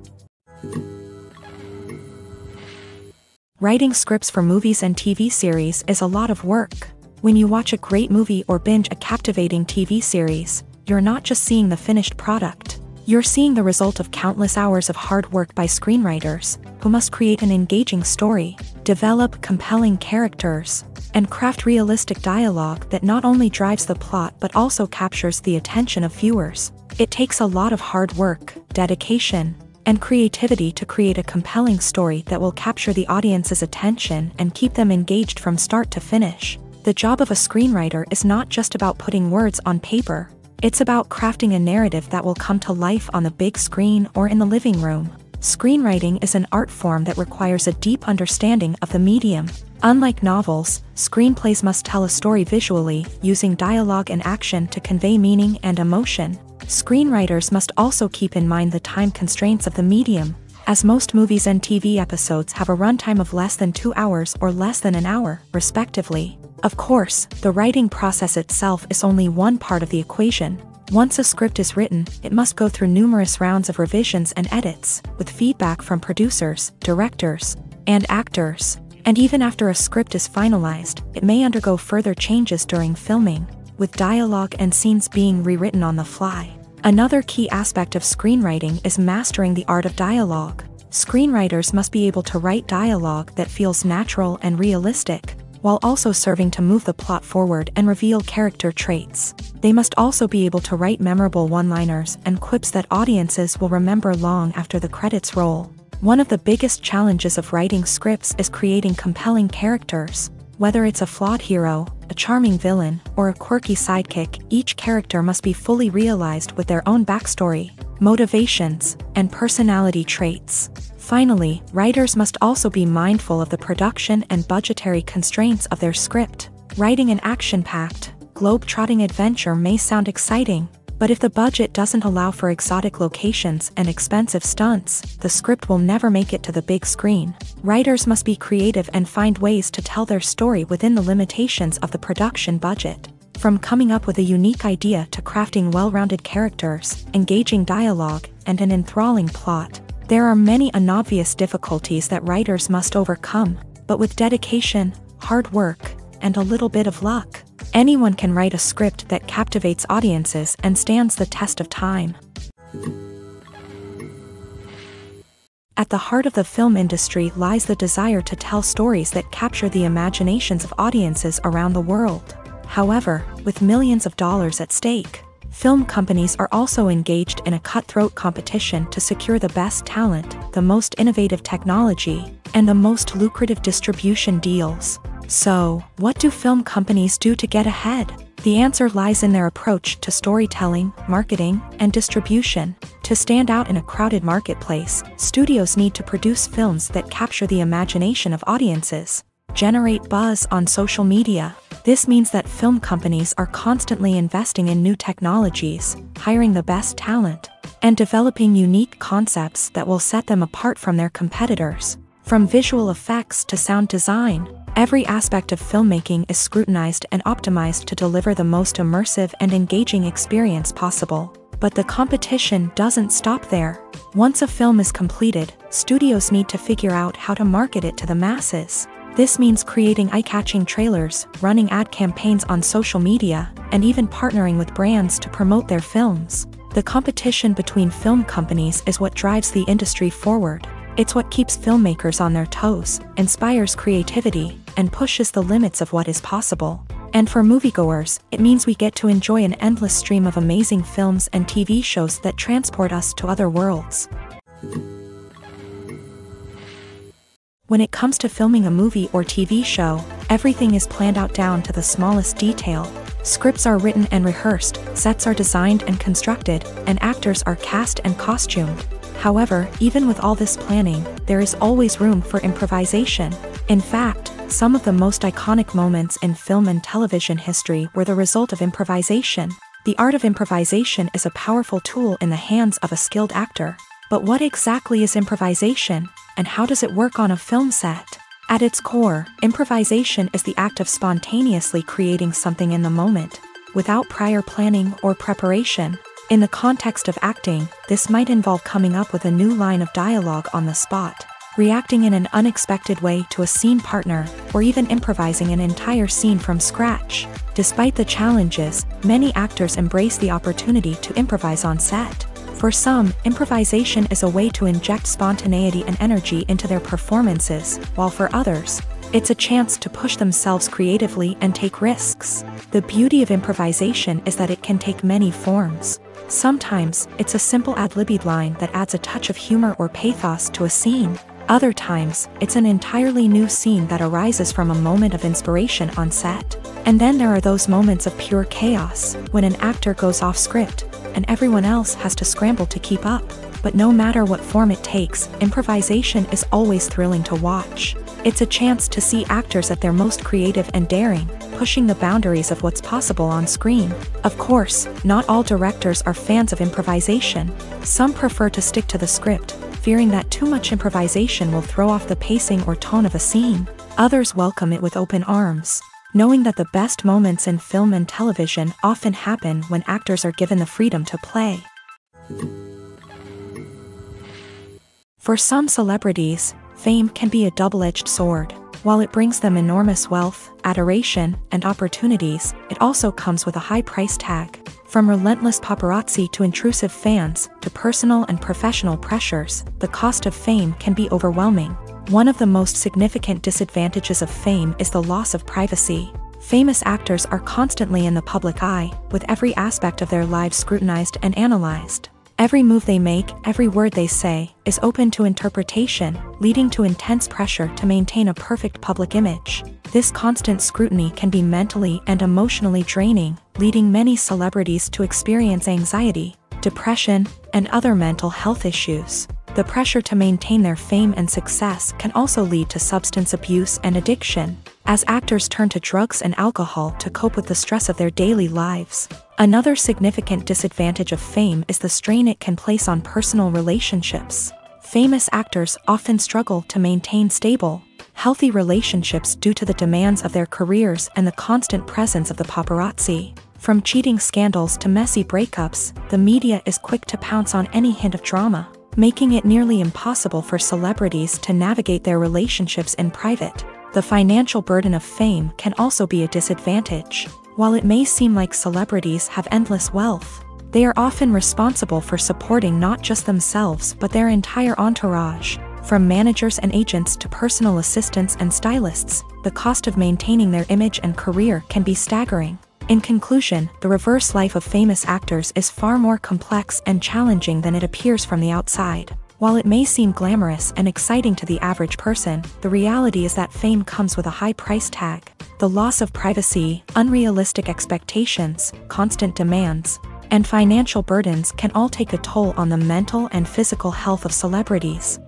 Writing scripts for movies and TV series is a lot of work. When you watch a great movie or binge a captivating TV series, you're not just seeing the finished product. You're seeing the result of countless hours of hard work by screenwriters, who must create an engaging story, develop compelling characters, and craft realistic dialogue that not only drives the plot but also captures the attention of viewers. It takes a lot of hard work, dedication, and creativity to create a compelling story that will capture the audience's attention and keep them engaged from start to finish. The job of a screenwriter is not just about putting words on paper. It's about crafting a narrative that will come to life on the big screen or in the living room. Screenwriting is an art form that requires a deep understanding of the medium. Unlike novels, screenplays must tell a story visually, using dialogue and action to convey meaning and emotion. Screenwriters must also keep in mind the time constraints of the medium, as most movies and TV episodes have a runtime of less than 2 hours or less than an hour, respectively. Of course, the writing process itself is only one part of the equation. Once a script is written, it must go through numerous rounds of revisions and edits, with feedback from producers, directors, and actors. And even after a script is finalized, it may undergo further changes during filming, with dialogue and scenes being rewritten on the fly. Another key aspect of screenwriting is mastering the art of dialogue. Screenwriters must be able to write dialogue that feels natural and realistic, while also serving to move the plot forward and reveal character traits. They must also be able to write memorable one-liners and quips that audiences will remember long after the credits roll. One of the biggest challenges of writing scripts is creating compelling characters. Whether it's a flawed hero, a charming villain, or a quirky sidekick, each character must be fully realized with their own backstory, motivations, and personality traits. Finally, writers must also be mindful of the production and budgetary constraints of their script. Writing an action-packed, globe-trotting adventure may sound exciting, but if the budget doesn't allow for exotic locations and expensive stunts, the script will never make it to the big screen. Writers must be creative and find ways to tell their story within the limitations of the production budget. From coming up with a unique idea to crafting well-rounded characters, engaging dialogue, and an enthralling plot, there are many unobvious difficulties that writers must overcome, but with dedication, hard work, and a little bit of luck, anyone can write a script that captivates audiences and stands the test of time. At the heart of the film industry lies the desire to tell stories that capture the imaginations of audiences around the world. However, with millions of dollars at stake, film companies are also engaged in a cutthroat competition to secure the best talent, the most innovative technology, and the most lucrative distribution deals. So, what do film companies do to get ahead? The answer lies in their approach to storytelling, marketing, and distribution. To stand out in a crowded marketplace, studios need to produce films that capture the imagination of audiences, generate buzz on social media. This means that film companies are constantly investing in new technologies, hiring the best talent, and developing unique concepts that will set them apart from their competitors. From visual effects to sound design, every aspect of filmmaking is scrutinized and optimized to deliver the most immersive and engaging experience possible. But the competition doesn't stop there. Once a film is completed, studios need to figure out how to market it to the masses. This means creating eye-catching trailers, running ad campaigns on social media, and even partnering with brands to promote their films. The competition between film companies is what drives the industry forward. It's what keeps filmmakers on their toes, inspires creativity, and pushes the limits of what is possible. And for moviegoers, it means we get to enjoy an endless stream of amazing films and TV shows that transport us to other worlds. When it comes to filming a movie or TV show, everything is planned out down to the smallest detail. Scripts are written and rehearsed, sets are designed and constructed, and actors are cast and costumed. However, even with all this planning, there is always room for improvisation. In fact, some of the most iconic moments in film and television history were the result of improvisation. The art of improvisation is a powerful tool in the hands of a skilled actor. But what exactly is improvisation, and how does it work on a film set? At its core, improvisation is the act of spontaneously creating something in the moment, without prior planning or preparation. In the context of acting, this might involve coming up with a new line of dialogue on the spot, reacting in an unexpected way to a scene partner, or even improvising an entire scene from scratch. Despite the challenges, many actors embrace the opportunity to improvise on set. For some, improvisation is a way to inject spontaneity and energy into their performances, while for others, it's a chance to push themselves creatively and take risks. The beauty of improvisation is that it can take many forms. Sometimes, it's a simple ad-libbed line that adds a touch of humor or pathos to a scene. Other times, it's an entirely new scene that arises from a moment of inspiration on set. And then there are those moments of pure chaos, when an actor goes off script, and everyone else has to scramble to keep up. But no matter what form it takes, improvisation is always thrilling to watch. It's a chance to see actors at their most creative and daring, pushing the boundaries of what's possible on screen. Of course, not all directors are fans of improvisation. Some prefer to stick to the script, fearing that too much improvisation will throw off the pacing or tone of a scene. Others welcome it with open arms, knowing that the best moments in film and television often happen when actors are given the freedom to play. For some celebrities, fame can be a double-edged sword. While it brings them enormous wealth, adoration, and opportunities, it also comes with a high price tag. From relentless paparazzi to intrusive fans, to personal and professional pressures, the cost of fame can be overwhelming. One of the most significant disadvantages of fame is the loss of privacy. Famous actors are constantly in the public eye, with every aspect of their lives scrutinized and analyzed. Every move they make, every word they say, is open to interpretation, leading to intense pressure to maintain a perfect public image. This constant scrutiny can be mentally and emotionally draining, leading many celebrities to experience anxiety, depression, and other mental health issues. The pressure to maintain their fame and success can also lead to substance abuse and addiction, as actors turn to drugs and alcohol to cope with the stress of their daily lives. Another significant disadvantage of fame is the strain it can place on personal relationships. Famous actors often struggle to maintain stable, healthy relationships due to the demands of their careers and the constant presence of the paparazzi. From cheating scandals to messy breakups, the media is quick to pounce on any hint of drama, making it nearly impossible for celebrities to navigate their relationships in private. The financial burden of fame can also be a disadvantage. While it may seem like celebrities have endless wealth, they are often responsible for supporting not just themselves but their entire entourage. From managers and agents to personal assistants and stylists, the cost of maintaining their image and career can be staggering. In conclusion, the reverse life of famous actors is far more complex and challenging than it appears from the outside. While it may seem glamorous and exciting to the average person, the reality is that fame comes with a high price tag. The loss of privacy, unrealistic expectations, constant demands, and financial burdens can all take a toll on the mental and physical health of celebrities.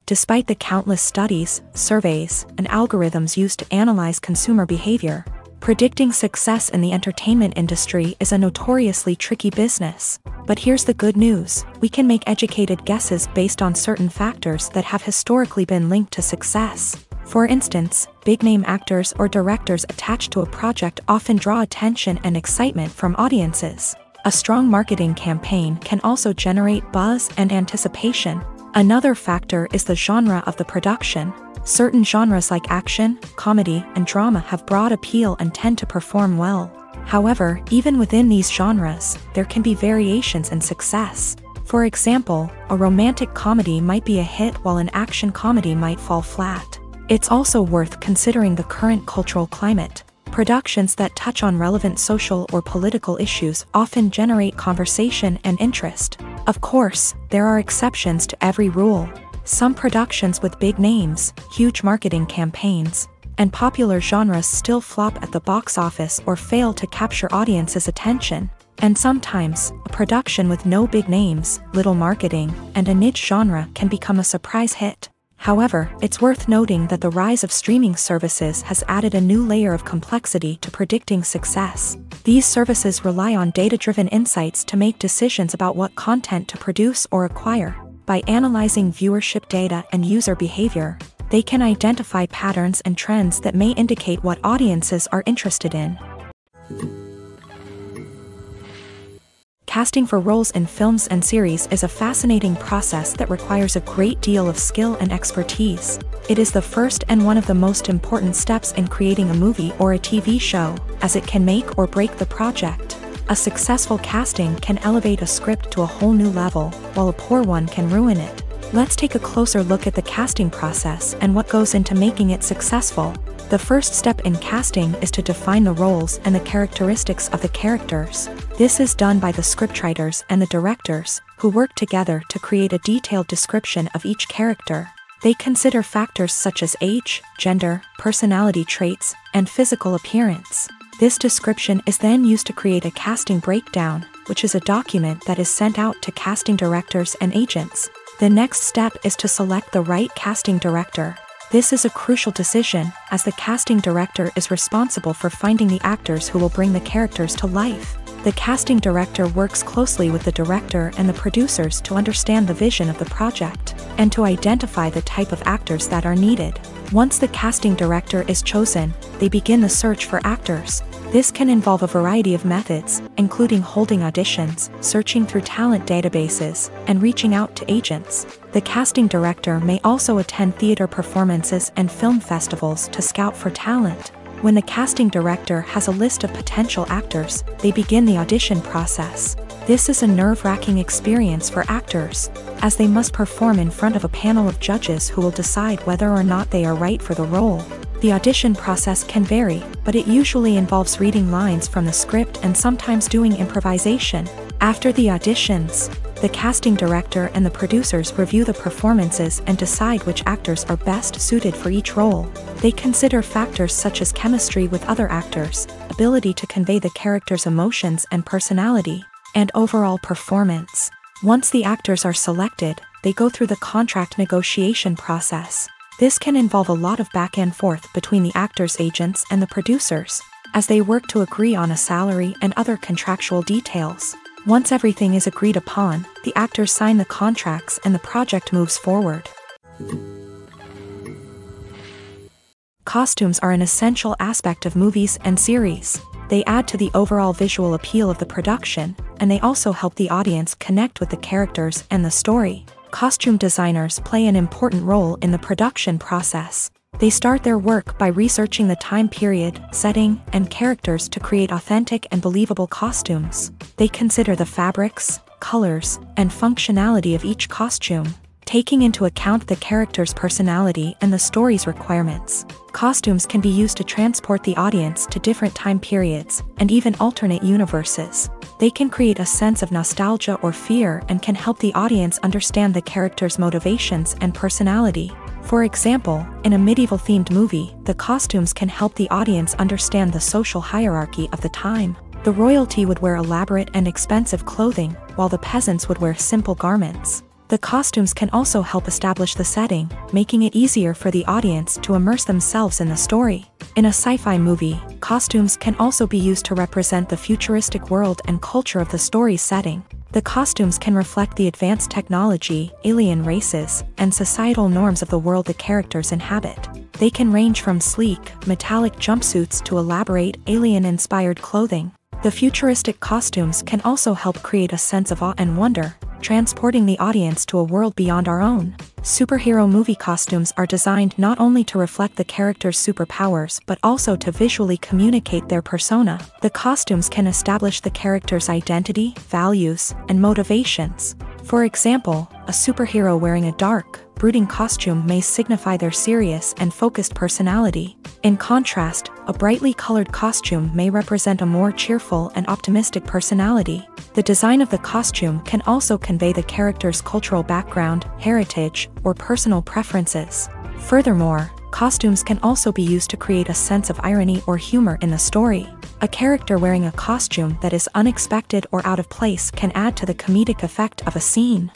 Despite the countless studies, surveys, and algorithms used to analyze consumer behavior, predicting success in the entertainment industry is a notoriously tricky business. But here's the good news: we can make educated guesses based on certain factors that have historically been linked to success. For instance, big-name actors or directors attached to a project often draw attention and excitement from audiences. A strong marketing campaign can also generate buzz and anticipation. Another factor is the genre of the production. Certain genres like action, comedy, and drama have broad appeal and tend to perform well. However, even within these genres, there can be variations in success. For example, a romantic comedy might be a hit while an action comedy might fall flat. It's also worth considering the current cultural climate. Productions that touch on relevant social or political issues often generate conversation and interest. Of course, there are exceptions to every rule. Some productions with big names, huge marketing campaigns, and popular genres still flop at the box office or fail to capture audiences' attention. And sometimes, a production with no big names, little marketing, and a niche genre can become a surprise hit. However, it's worth noting that the rise of streaming services has added a new layer of complexity to predicting success. These services rely on data-driven insights to make decisions about what content to produce or acquire. By analyzing viewership data and user behavior, they can identify patterns and trends that may indicate what audiences are interested in. Casting for roles in films and series is a fascinating process that requires a great deal of skill and expertise. It is the first and one of the most important steps in creating a movie or a TV show, as it can make or break the project. A successful casting can elevate a script to a whole new level, while a poor one can ruin it. Let's take a closer look at the casting process and what goes into making it successful. The first step in casting is to define the roles and the characteristics of the characters. This is done by the scriptwriters and the directors, who work together to create a detailed description of each character. They consider factors such as age, gender, personality traits, and physical appearance. This description is then used to create a casting breakdown, which is a document that is sent out to casting directors and agents. The next step is to select the right casting director. This is a crucial decision, as the casting director is responsible for finding the actors who will bring the characters to life. The casting director works closely with the director and the producers to understand the vision of the project, and to identify the type of actors that are needed. Once the casting director is chosen, they begin the search for actors. This can involve a variety of methods, including holding auditions, searching through talent databases, and reaching out to agents. The casting director may also attend theater performances and film festivals to scout for talent. When the casting director has a list of potential actors, they begin the audition process. This is a nerve-wracking experience for actors, as they must perform in front of a panel of judges who will decide whether or not they are right for the role. The audition process can vary, but it usually involves reading lines from the script and sometimes doing improvisation. After the auditions, the casting director and the producers review the performances and decide which actors are best suited for each role. They consider factors such as chemistry with other actors, ability to convey the character's emotions and personality, and overall performance. Once the actors are selected, they go through the contract negotiation process. This can involve a lot of back and forth between the actors' agents and the producers, as they work to agree on a salary and other contractual details. Once everything is agreed upon, the actors sign the contracts and the project moves forward. Costumes are an essential aspect of movies and series. They add to the overall visual appeal of the production, and they also help the audience connect with the characters and the story. Costume designers play an important role in the production process. They start their work by researching the time period, setting, and characters to create authentic and believable costumes. They consider the fabrics, colors, and functionality of each costume, taking into account the character's personality and the story's requirements. Costumes can be used to transport the audience to different time periods, and even alternate universes. They can create a sense of nostalgia or fear and can help the audience understand the character's motivations and personality. For example, in a medieval-themed movie, the costumes can help the audience understand the social hierarchy of the time. The royalty would wear elaborate and expensive clothing, while the peasants would wear simple garments. The costumes can also help establish the setting, making it easier for the audience to immerse themselves in the story. In a sci-fi movie, costumes can also be used to represent the futuristic world and culture of the story's setting. The costumes can reflect the advanced technology, alien races, and societal norms of the world the characters inhabit. They can range from sleek, metallic jumpsuits to elaborate, alien-inspired clothing. The futuristic costumes can also help create a sense of awe and wonder, transporting the audience to a world beyond our own. Superhero movie costumes are designed not only to reflect the character's superpowers but also to visually communicate their persona. The costumes can establish the character's identity, values, and motivations. For example, a superhero wearing a dark, brooding costume may signify their serious and focused personality. In contrast, a brightly colored costume may represent a more cheerful and optimistic personality. The design of the costume can also convey the character's cultural background, heritage, or personal preferences. Furthermore, costumes can also be used to create a sense of irony or humor in the story. A character wearing a costume that is unexpected or out of place can add to the comedic effect of a scene.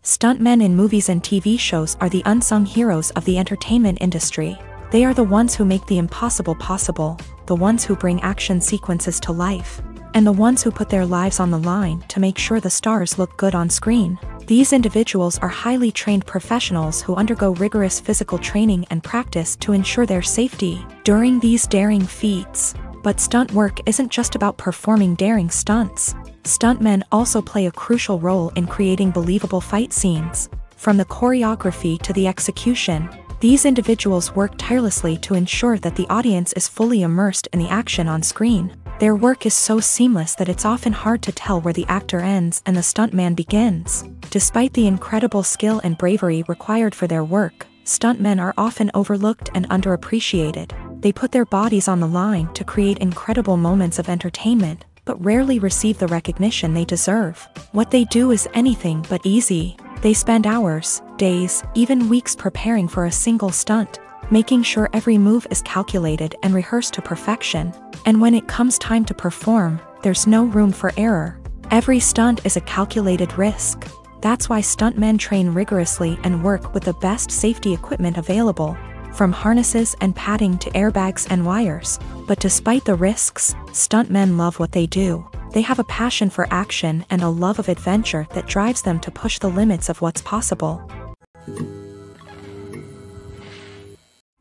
Stuntmen in movies and TV shows are the unsung heroes of the entertainment industry. They are the ones who make the impossible possible, the ones who bring action sequences to life, and the ones who put their lives on the line to make sure the stars look good on screen. These individuals are highly trained professionals who undergo rigorous physical training and practice to ensure their safety. During these daring feats, But stunt work isn't just about performing daring stunts. Stuntmen also play a crucial role in creating believable fight scenes. From the choreography to the execution, these individuals work tirelessly to ensure that the audience is fully immersed in the action on screen. Their work is so seamless that it's often hard to tell where the actor ends and the stuntman begins. Despite the incredible skill and bravery required for their work, stuntmen are often overlooked and underappreciated. They put their bodies on the line to create incredible moments of entertainment, but rarely receive the recognition they deserve. What they do is anything but easy. They spend hours, days, even weeks preparing for a single stunt, making sure every move is calculated and rehearsed to perfection. And when it comes time to perform, there's no room for error. Every stunt is a calculated risk. That's why stuntmen train rigorously and work with the best safety equipment available, from harnesses and padding to airbags and wires. But despite the risks, stuntmen love what they do. They have a passion for action and a love of adventure that drives them to push the limits of what's possible.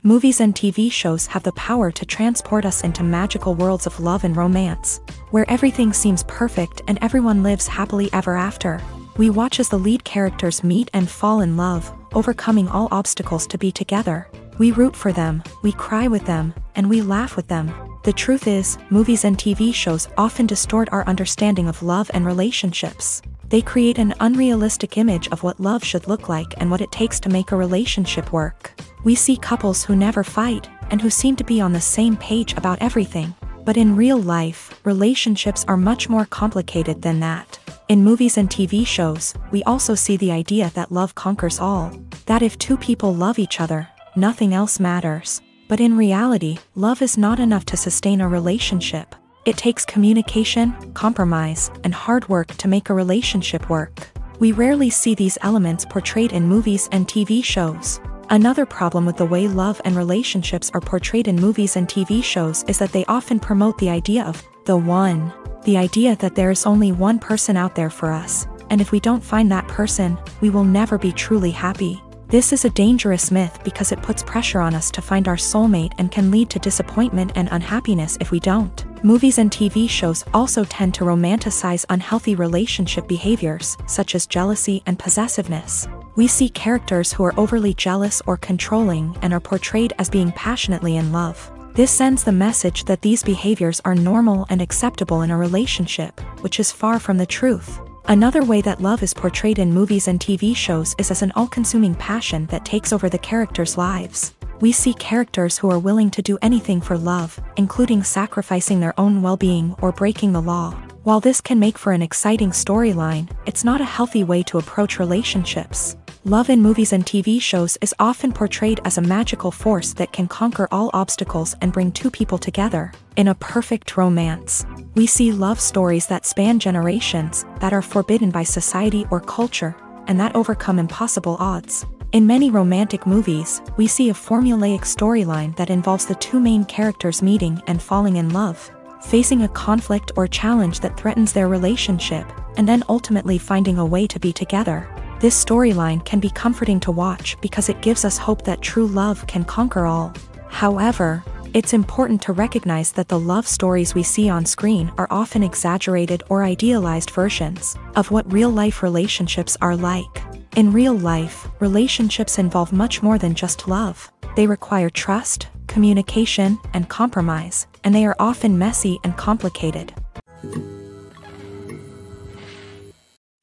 Movies and TV shows have the power to transport us into magical worlds of love and romance, where everything seems perfect and everyone lives happily ever after. We watch as the lead characters meet and fall in love, overcoming all obstacles to be together. We root for them, we cry with them, and we laugh with them. The truth is, movies and TV shows often distort our understanding of love and relationships. They create an unrealistic image of what love should look like and what it takes to make a relationship work. We see couples who never fight, and who seem to be on the same page about everything. But in real life, relationships are much more complicated than that. In movies and TV shows, we also see the idea that love conquers all. That if two people love each other, nothing else matters. But in reality, love is not enough to sustain a relationship. It takes communication, compromise, and hard work to make a relationship work. We rarely see these elements portrayed in movies and TV shows. Another problem with the way love and relationships are portrayed in movies and TV shows is that they often promote the idea of the one. The idea that there is only one person out there for us, and if we don't find that person, we will never be truly happy. This is a dangerous myth because it puts pressure on us to find our soulmate and can lead to disappointment and unhappiness if we don't. Movies and TV shows also tend to romanticize unhealthy relationship behaviors, such as jealousy and possessiveness. We see characters who are overly jealous or controlling and are portrayed as being passionately in love. This sends the message that these behaviors are normal and acceptable in a relationship, which is far from the truth. Another way that love is portrayed in movies and TV shows is as an all-consuming passion that takes over the characters' lives. We see characters who are willing to do anything for love, including sacrificing their own well-being or breaking the law. While this can make for an exciting storyline, it's not a healthy way to approach relationships. Love in movies and TV shows is often portrayed as a magical force that can conquer all obstacles and bring two people together in a perfect romance. We see love stories that span generations, that are forbidden by society or culture, and that overcome impossible odds. In many romantic movies, we see a formulaic storyline that involves the two main characters meeting and falling in love, facing a conflict or challenge that threatens their relationship, and then ultimately finding a way to be together. This storyline can be comforting to watch because it gives us hope that true love can conquer all. However, it's important to recognize that the love stories we see on screen are often exaggerated or idealized versions of what real-life relationships are like. In real life, relationships involve much more than just love. They require trust, communication, and compromise, and they are often messy and complicated.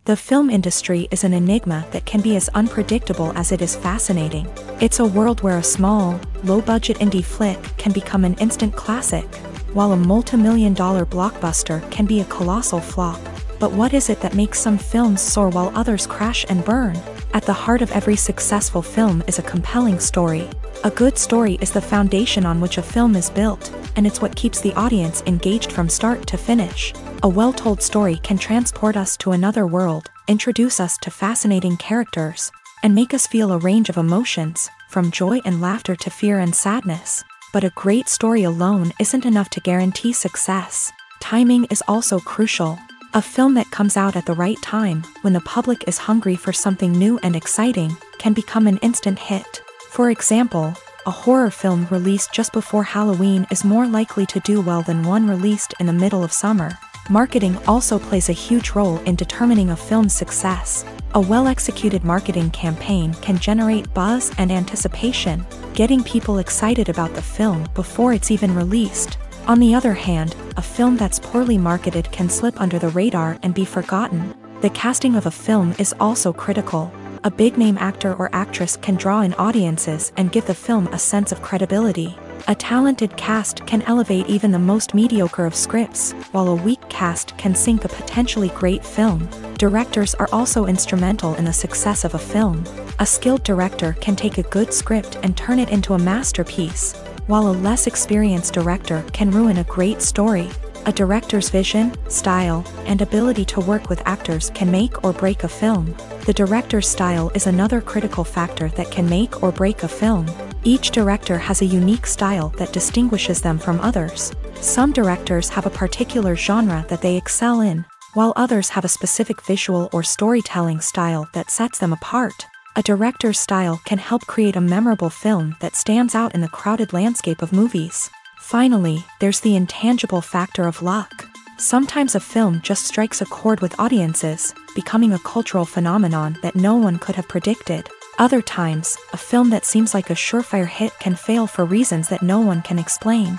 The film industry is an enigma that can be as unpredictable as it is fascinating. It's a world where a small, low-budget indie flick can become an instant classic, while a multi-million-dollar blockbuster can be a colossal flop. But what is it that makes some films soar while others crash and burn? At the heart of every successful film is a compelling story. A good story is the foundation on which a film is built, and it's what keeps the audience engaged from start to finish. A well-told story can transport us to another world, introduce us to fascinating characters, and make us feel a range of emotions, from joy and laughter to fear and sadness. But a great story alone isn't enough to guarantee success. Timing is also crucial. A film that comes out at the right time, when the public is hungry for something new and exciting, can become an instant hit. For example, a horror film released just before Halloween is more likely to do well than one released in the middle of summer. Marketing also plays a huge role in determining a film's success. A well-executed marketing campaign can generate buzz and anticipation, getting people excited about the film before it's even released. On the other hand, a film that's poorly marketed can slip under the radar and be forgotten. The casting of a film is also critical. A big-name actor or actress can draw in audiences and give the film a sense of credibility. A talented cast can elevate even the most mediocre of scripts, while a weak cast can sink a potentially great film. Directors are also instrumental in the success of a film. A skilled director can take a good script and turn it into a masterpiece, while a less experienced director can ruin a great story. A director's vision, style, and ability to work with actors can make or break a film. The director's style is another critical factor that can make or break a film. Each director has a unique style that distinguishes them from others. Some directors have a particular genre that they excel in, while others have a specific visual or storytelling style that sets them apart. A director's style can help create a memorable film that stands out in the crowded landscape of movies. Finally, there's the intangible factor of luck. Sometimes a film just strikes a chord with audiences, becoming a cultural phenomenon that no one could have predicted. Other times, a film that seems like a surefire hit can fail for reasons that no one can explain.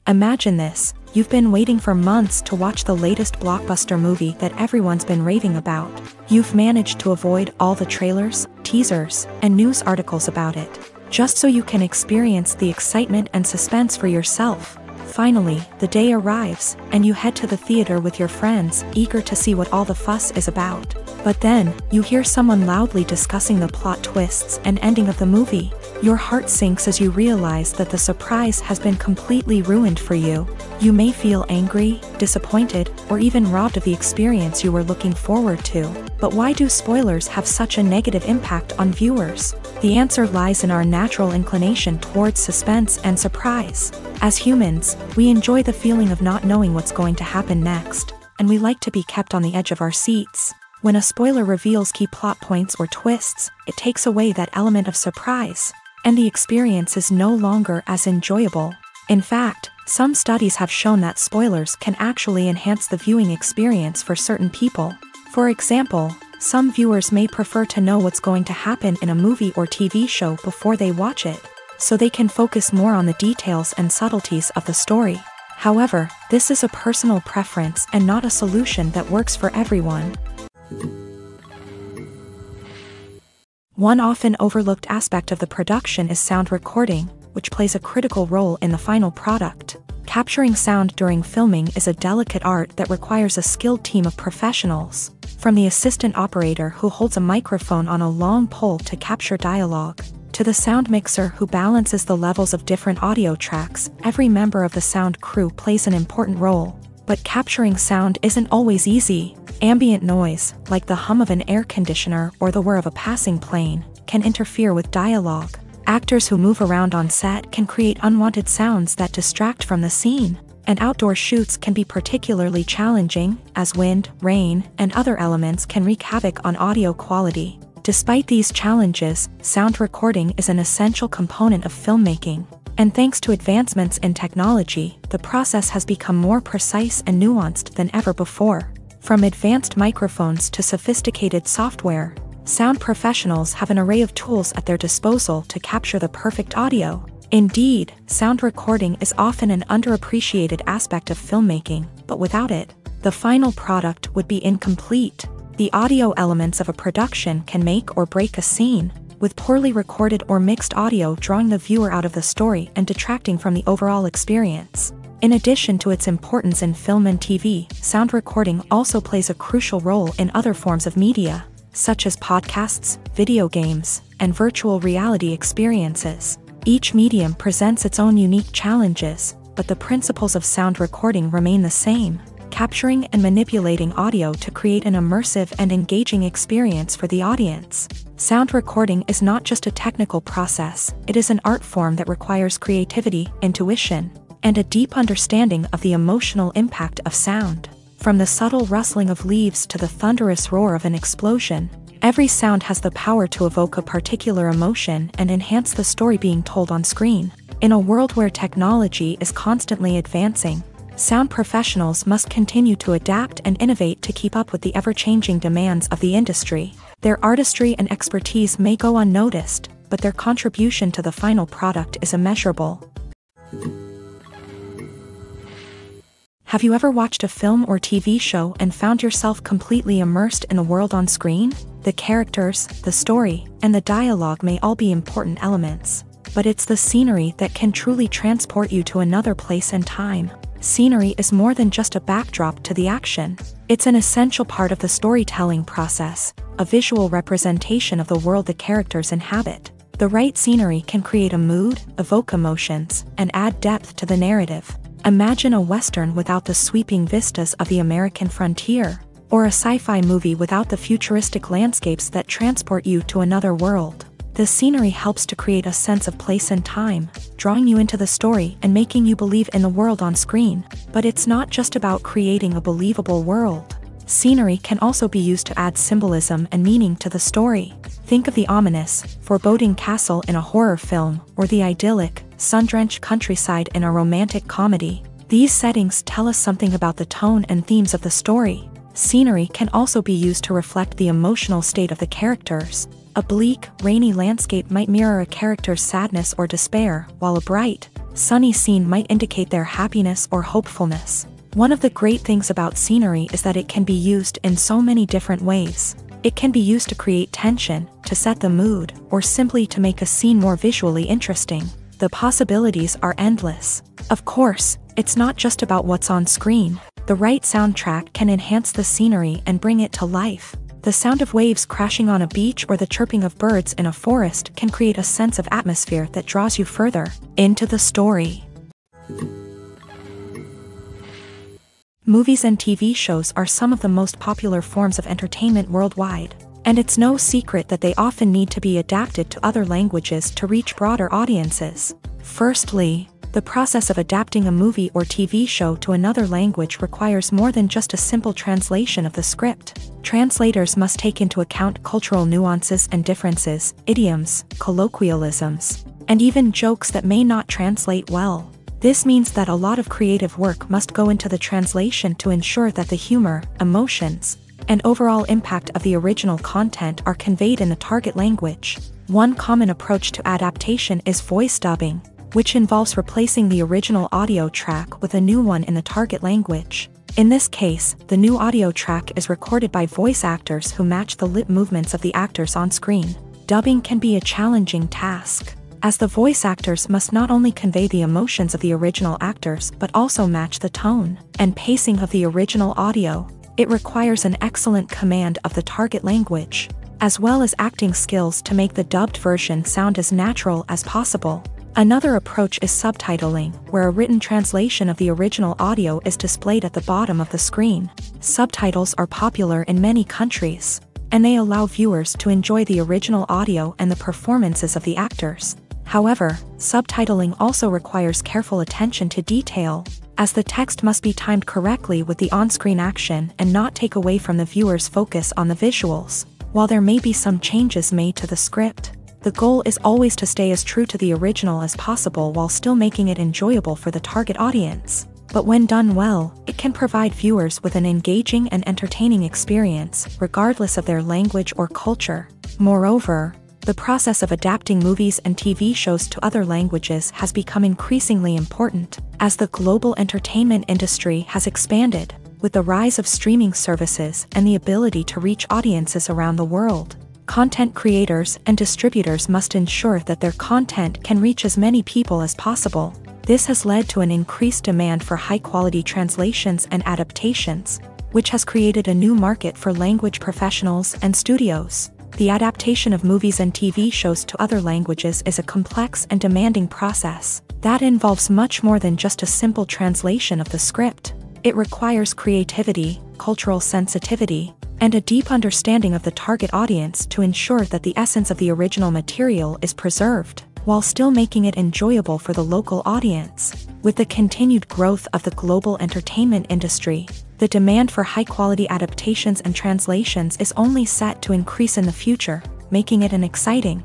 Imagine this: you've been waiting for months to watch the latest blockbuster movie that everyone's been raving about. You've managed to avoid all the trailers, teasers, and news articles about it, just so you can experience the excitement and suspense for yourself. Finally, the day arrives, and you head to the theater with your friends, eager to see what all the fuss is about. But then, you hear someone loudly discussing the plot twists and ending of the movie. Your heart sinks as you realize that the surprise has been completely ruined for you. You may feel angry, disappointed, or even robbed of the experience you were looking forward to. But why do spoilers have such a negative impact on viewers? The answer lies in our natural inclination towards suspense and surprise. As humans, we enjoy the feeling of not knowing what's going to happen next, and we like to be kept on the edge of our seats. When a spoiler reveals key plot points or twists, it takes away that element of surprise, and the experience is no longer as enjoyable. In fact, some studies have shown that spoilers can actually enhance the viewing experience for certain people. For example, some viewers may prefer to know what's going to happen in a movie or TV show before they watch it, so they can focus more on the details and subtleties of the story. However, this is a personal preference and not a solution that works for everyone. One often overlooked aspect of the production is sound recording, which plays a critical role in the final product. Capturing sound during filming is a delicate art that requires a skilled team of professionals. From the assistant operator who holds a microphone on a long pole to capture dialogue, to the sound mixer who balances the levels of different audio tracks, every member of the sound crew plays an important role. But capturing sound isn't always easy. Ambient noise, like the hum of an air conditioner or the whir of a passing plane, can interfere with dialogue. Actors who move around on set can create unwanted sounds that distract from the scene. And outdoor shoots can be particularly challenging, as wind, rain, and other elements can wreak havoc on audio quality. Despite these challenges, sound recording is an essential component of filmmaking. And thanks to advancements in technology, the process has become more precise and nuanced than ever before. From advanced microphones to sophisticated software, sound professionals have an array of tools at their disposal to capture the perfect audio. Indeed, sound recording is often an underappreciated aspect of filmmaking, but without it, the final product would be incomplete. The audio elements of a production can make or break a scene, with poorly recorded or mixed audio drawing the viewer out of the story and detracting from the overall experience. In addition to its importance in film and TV, sound recording also plays a crucial role in other forms of media, such as podcasts, video games, and virtual reality experiences. Each medium presents its own unique challenges, but the principles of sound recording remain the same: capturing and manipulating audio to create an immersive and engaging experience for the audience. Sound recording is not just a technical process, it is an art form that requires creativity, intuition, and a deep understanding of the emotional impact of sound. From the subtle rustling of leaves to the thunderous roar of an explosion, Every sound has the power to evoke a particular emotion and enhance the story being told on screen. In a world where technology is constantly advancing, sound professionals must continue to adapt and innovate to keep up with the ever-changing demands of the industry. Their artistry and expertise may go unnoticed, but their contribution to the final product is immeasurable. Have you ever watched a film or TV show and found yourself completely immersed in the world on screen? The characters, the story, and the dialogue may all be important elements, but it's the scenery that can truly transport you to another place and time. Scenery is more than just a backdrop to the action. It's an essential part of the storytelling process, a visual representation of the world the characters inhabit. The right scenery can create a mood, evoke emotions, and add depth to the narrative. Imagine a Western without the sweeping vistas of the American frontier, or a sci-fi movie without the futuristic landscapes that transport you to another world. The scenery helps to create a sense of place and time, drawing you into the story and making you believe in the world on screen. But it's not just about creating a believable world. Scenery can also be used to add symbolism and meaning to the story. Think of the ominous, foreboding castle in a horror film, or the idyllic, sun-drenched countryside in a romantic comedy. These settings tell us something about the tone and themes of the story. Scenery can also be used to reflect the emotional state of the characters. A bleak, rainy landscape might mirror a character's sadness or despair, while a bright, sunny scene might indicate their happiness or hopefulness. One of the great things about scenery is that it can be used in so many different ways. It can be used to create tension, to set the mood, or simply to make a scene more visually interesting. The possibilities are endless. Of course, it's not just about what's on screen. The right soundtrack can enhance the scenery and bring it to life. The sound of waves crashing on a beach or the chirping of birds in a forest can create a sense of atmosphere that draws you further into the story. Movies and TV shows are some of the most popular forms of entertainment worldwide, and it's no secret that they often need to be adapted to other languages to reach broader audiences. Firstly, the process of adapting a movie or TV show to another language requires more than just a simple translation of the script. Translators must take into account cultural nuances and differences, idioms, colloquialisms, and even jokes that may not translate well. This means that a lot of creative work must go into the translation to ensure that the humor, emotions, and overall impact of the original content are conveyed in the target language. One common approach to adaptation is voice dubbing, which involves replacing the original audio track with a new one in the target language. In this case, the new audio track is recorded by voice actors who match the lip movements of the actors on screen. Dubbing can be a challenging task, as the voice actors must not only convey the emotions of the original actors but also match the tone and pacing of the original audio. It requires an excellent command of the target language, as well as acting skills to make the dubbed version sound as natural as possible. Another approach is subtitling, where a written translation of the original audio is displayed at the bottom of the screen. Subtitles are popular in many countries, and they allow viewers to enjoy the original audio and the performances of the actors. However, subtitling also requires careful attention to detail, as the text must be timed correctly with the on-screen action and not take away from the viewer's focus on the visuals. While there may be some changes made to the script, the goal is always to stay as true to the original as possible while still making it enjoyable for the target audience. But when done well, it can provide viewers with an engaging and entertaining experience, regardless of their language or culture. Moreover, the process of adapting movies and TV shows to other languages has become increasingly important, as the global entertainment industry has expanded, with the rise of streaming services and the ability to reach audiences around the world. Content creators and distributors must ensure that their content can reach as many people as possible. This has led to an increased demand for high-quality translations and adaptations, which has created a new market for language professionals and studios. The adaptation of movies and TV shows to other languages is a complex and demanding process that involves much more than just a simple translation of the script. It requires creativity, cultural sensitivity, and a deep understanding of the target audience to ensure that the essence of the original material is preserved, while still making it enjoyable for the local audience. With the continued growth of the global entertainment industry, The demand for high-quality adaptations and translations is only set to increase in the future, making it an exciting.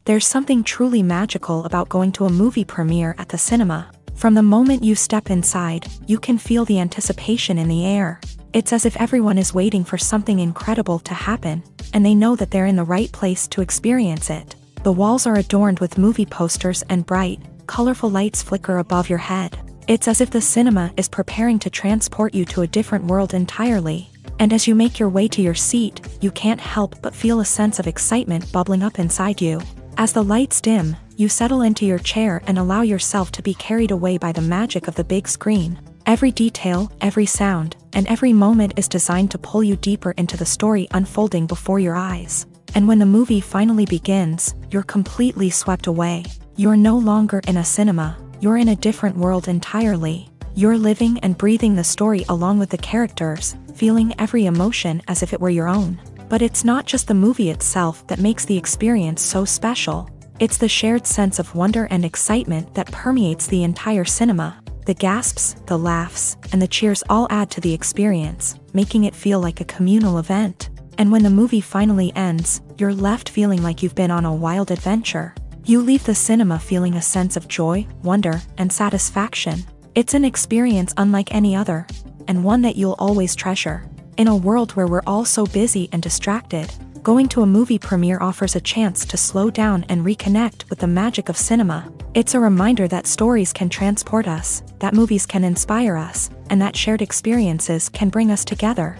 There's something truly magical about going to a movie premiere at the cinema. From the moment you step inside, you can feel the anticipation in the air. It's as if everyone is waiting for something incredible to happen, and they know that they're in the right place to experience it. The walls are adorned with movie posters and bright, colorful lights flicker above your head. It's as if the cinema is preparing to transport you to a different world entirely. And as you make your way to your seat, you can't help but feel a sense of excitement bubbling up inside you. As the lights dim, you settle into your chair and allow yourself to be carried away by the magic of the big screen. Every detail, every sound, and every moment is designed to pull you deeper into the story unfolding before your eyes. And when the movie finally begins, you're completely swept away. You're no longer in a cinema, you're in a different world entirely. You're living and breathing the story along with the characters, feeling every emotion as if it were your own. But it's not just the movie itself that makes the experience so special. It's the shared sense of wonder and excitement that permeates the entire cinema. The gasps, the laughs, and the cheers all add to the experience, making it feel like a communal event. And when the movie finally ends, you're left feeling like you've been on a wild adventure. You leave the cinema feeling a sense of joy, wonder, and satisfaction. It's an experience unlike any other, and one that you'll always treasure. In a world where we're all so busy and distracted, going to a movie premiere offers a chance to slow down and reconnect with the magic of cinema. It's a reminder that stories can transport us, that movies can inspire us, and that shared experiences can bring us together.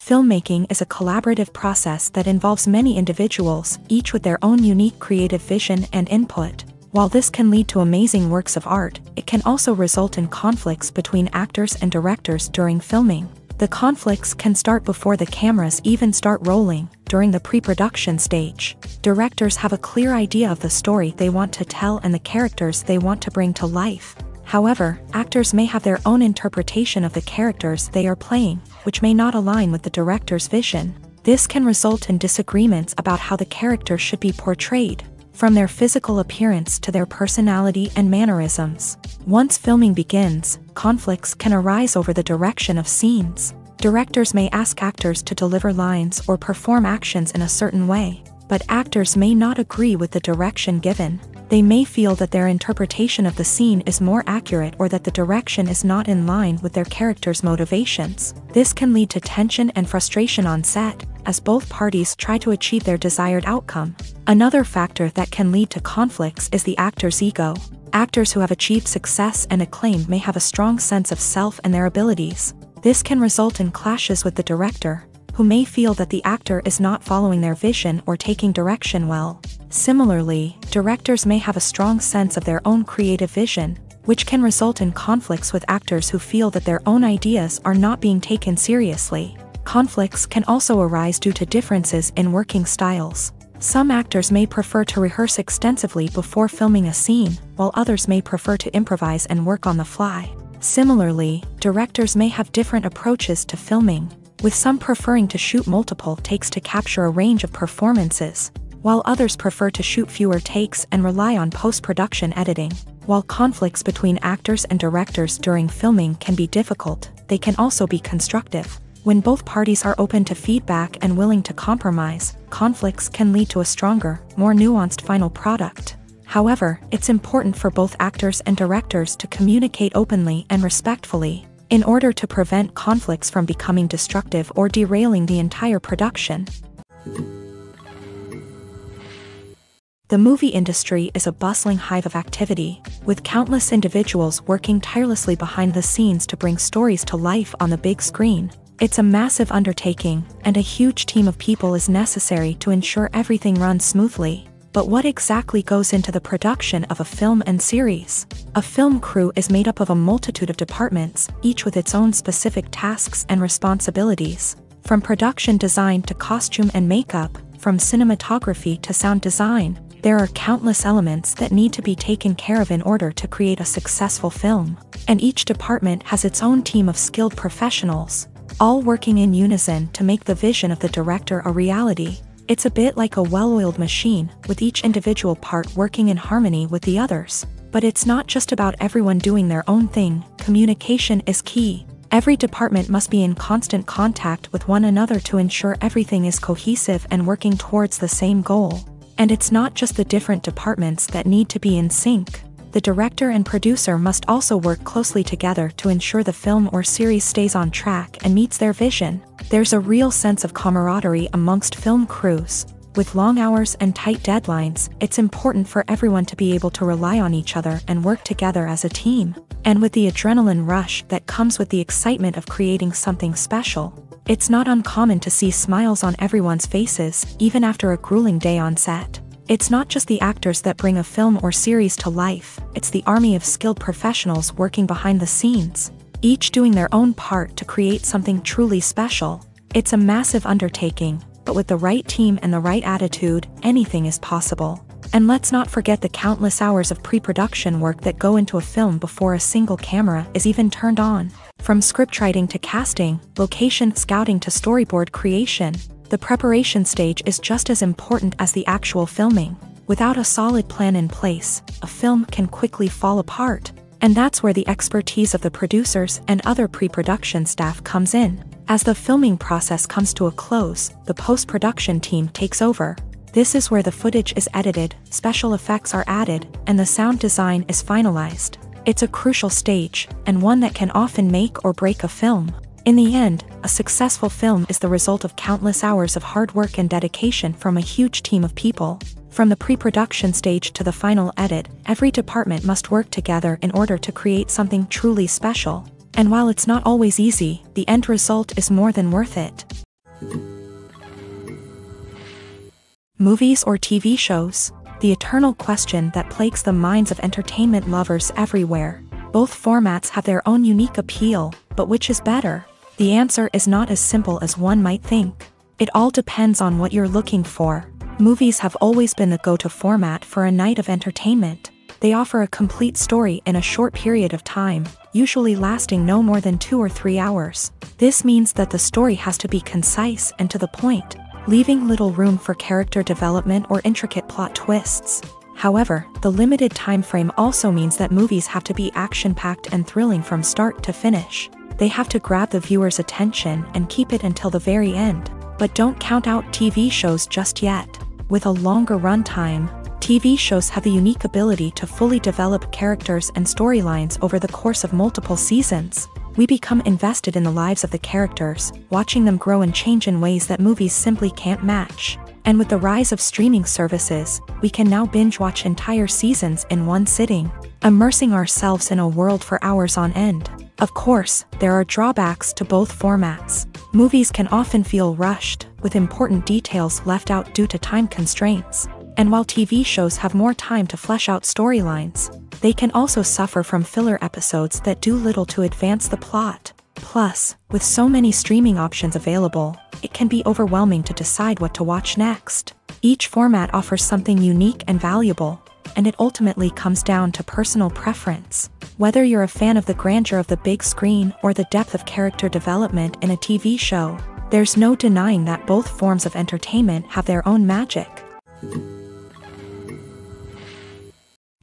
Filmmaking is a collaborative process that involves many individuals, each with their own unique creative vision and input. While this can lead to amazing works of art, it can also result in conflicts between actors and directors during filming. The conflicts can start before the cameras even start rolling, during the pre-production stage. Directors have a clear idea of the story they want to tell and the characters they want to bring to life. However, actors may have their own interpretation of the characters they are playing, which may not align with the director's vision. This can result in disagreements about how the characters should be portrayed, from their physical appearance to their personality and mannerisms. Once filming begins, conflicts can arise over the direction of scenes. Directors may ask actors to deliver lines or perform actions in a certain way, but actors may not agree with the direction given. They may feel that their interpretation of the scene is more accurate or that the direction is not in line with their character's motivations. This can lead to tension and frustration on set, as both parties try to achieve their desired outcome. Another factor that can lead to conflicts is the actor's ego. Actors who have achieved success and acclaim may have a strong sense of self and their abilities. This can result in clashes with the director, who may feel that the actor is not following their vision or taking direction well. Similarly, directors may have a strong sense of their own creative vision, which can result in conflicts with actors who feel that their own ideas are not being taken seriously. Conflicts can also arise due to differences in working styles. Some actors may prefer to rehearse extensively before filming a scene, while others may prefer to improvise and work on the fly. Similarly, directors may have different approaches to filming, with some preferring to shoot multiple takes to capture a range of performances, while others prefer to shoot fewer takes and rely on post-production editing. While conflicts between actors and directors during filming can be difficult, they can also be constructive. When both parties are open to feedback and willing to compromise, conflicts can lead to a stronger, more nuanced final product. However, it's important for both actors and directors to communicate openly and respectfully, in order to prevent conflicts from becoming destructive or derailing the entire production. The movie industry is a bustling hive of activity, with countless individuals working tirelessly behind the scenes to bring stories to life on the big screen. It's a massive undertaking, and a huge team of people is necessary to ensure everything runs smoothly. But what exactly goes into the production of a film and series? A film crew is made up of a multitude of departments, each with its own specific tasks and responsibilities. From production design to costume and makeup, from cinematography to sound design, there are countless elements that need to be taken care of in order to create a successful film. And each department has its own team of skilled professionals, all working in unison to make the vision of the director a reality. It's a bit like a well-oiled machine, with each individual part working in harmony with the others. But it's not just about everyone doing their own thing. Communication is key. Every department must be in constant contact with one another to ensure everything is cohesive and working towards the same goal. And it's not just the different departments that need to be in sync. The director and producer must also work closely together to ensure the film or series stays on track and meets their vision. There's a real sense of camaraderie amongst film crews. With long hours and tight deadlines, it's important for everyone to be able to rely on each other and work together as a team. And with the adrenaline rush that comes with the excitement of creating something special, it's not uncommon to see smiles on everyone's faces, even after a grueling day on set. It's not just the actors that bring a film or series to life, it's the army of skilled professionals working behind the scenes, each doing their own part to create something truly special. It's a massive undertaking, but with the right team and the right attitude, anything is possible. And let's not forget the countless hours of pre-production work that go into a film before a single camera is even turned on. From scriptwriting to casting, location scouting to storyboard creation, the preparation stage is just as important as the actual filming. Without a solid plan in place, a film can quickly fall apart. And that's where the expertise of the producers and other pre-production staff comes in. As the filming process comes to a close, the post-production team takes over. This is where the footage is edited, special effects are added, and the sound design is finalized. It's a crucial stage, and one that can often make or break a film. In the end, a successful film is the result of countless hours of hard work and dedication from a huge team of people. From the pre-production stage to the final edit, every department must work together in order to create something truly special. And while it's not always easy, the end result is more than worth it. Movies or TV shows? The eternal question that plagues the minds of entertainment lovers everywhere. Both formats have their own unique appeal, but which is better? The answer is not as simple as one might think. It all depends on what you're looking for. Movies have always been the go-to format for a night of entertainment. They offer a complete story in a short period of time, usually lasting no more than 2 or 3 hours. This means that the story has to be concise and to the point, leaving little room for character development or intricate plot twists. However, the limited time frame also means that movies have to be action-packed and thrilling from start to finish. They have to grab the viewer's attention and keep it until the very end. But don't count out TV shows just yet. With a longer runtime, TV shows have the unique ability to fully develop characters and storylines over the course of multiple seasons. We become invested in the lives of the characters, watching them grow and change in ways that movies simply can't match. And with the rise of streaming services, we can now binge-watch entire seasons in one sitting, immersing ourselves in a world for hours on end. Of course, there are drawbacks to both formats. Movies can often feel rushed, with important details left out due to time constraints. And while TV shows have more time to flesh out storylines, they can also suffer from filler episodes that do little to advance the plot. Plus, with so many streaming options available, it can be overwhelming to decide what to watch next. Each format offers something unique and valuable, and it ultimately comes down to personal preference. Whether you're a fan of the grandeur of the big screen or the depth of character development in a TV show, there's no denying that both forms of entertainment have their own magic.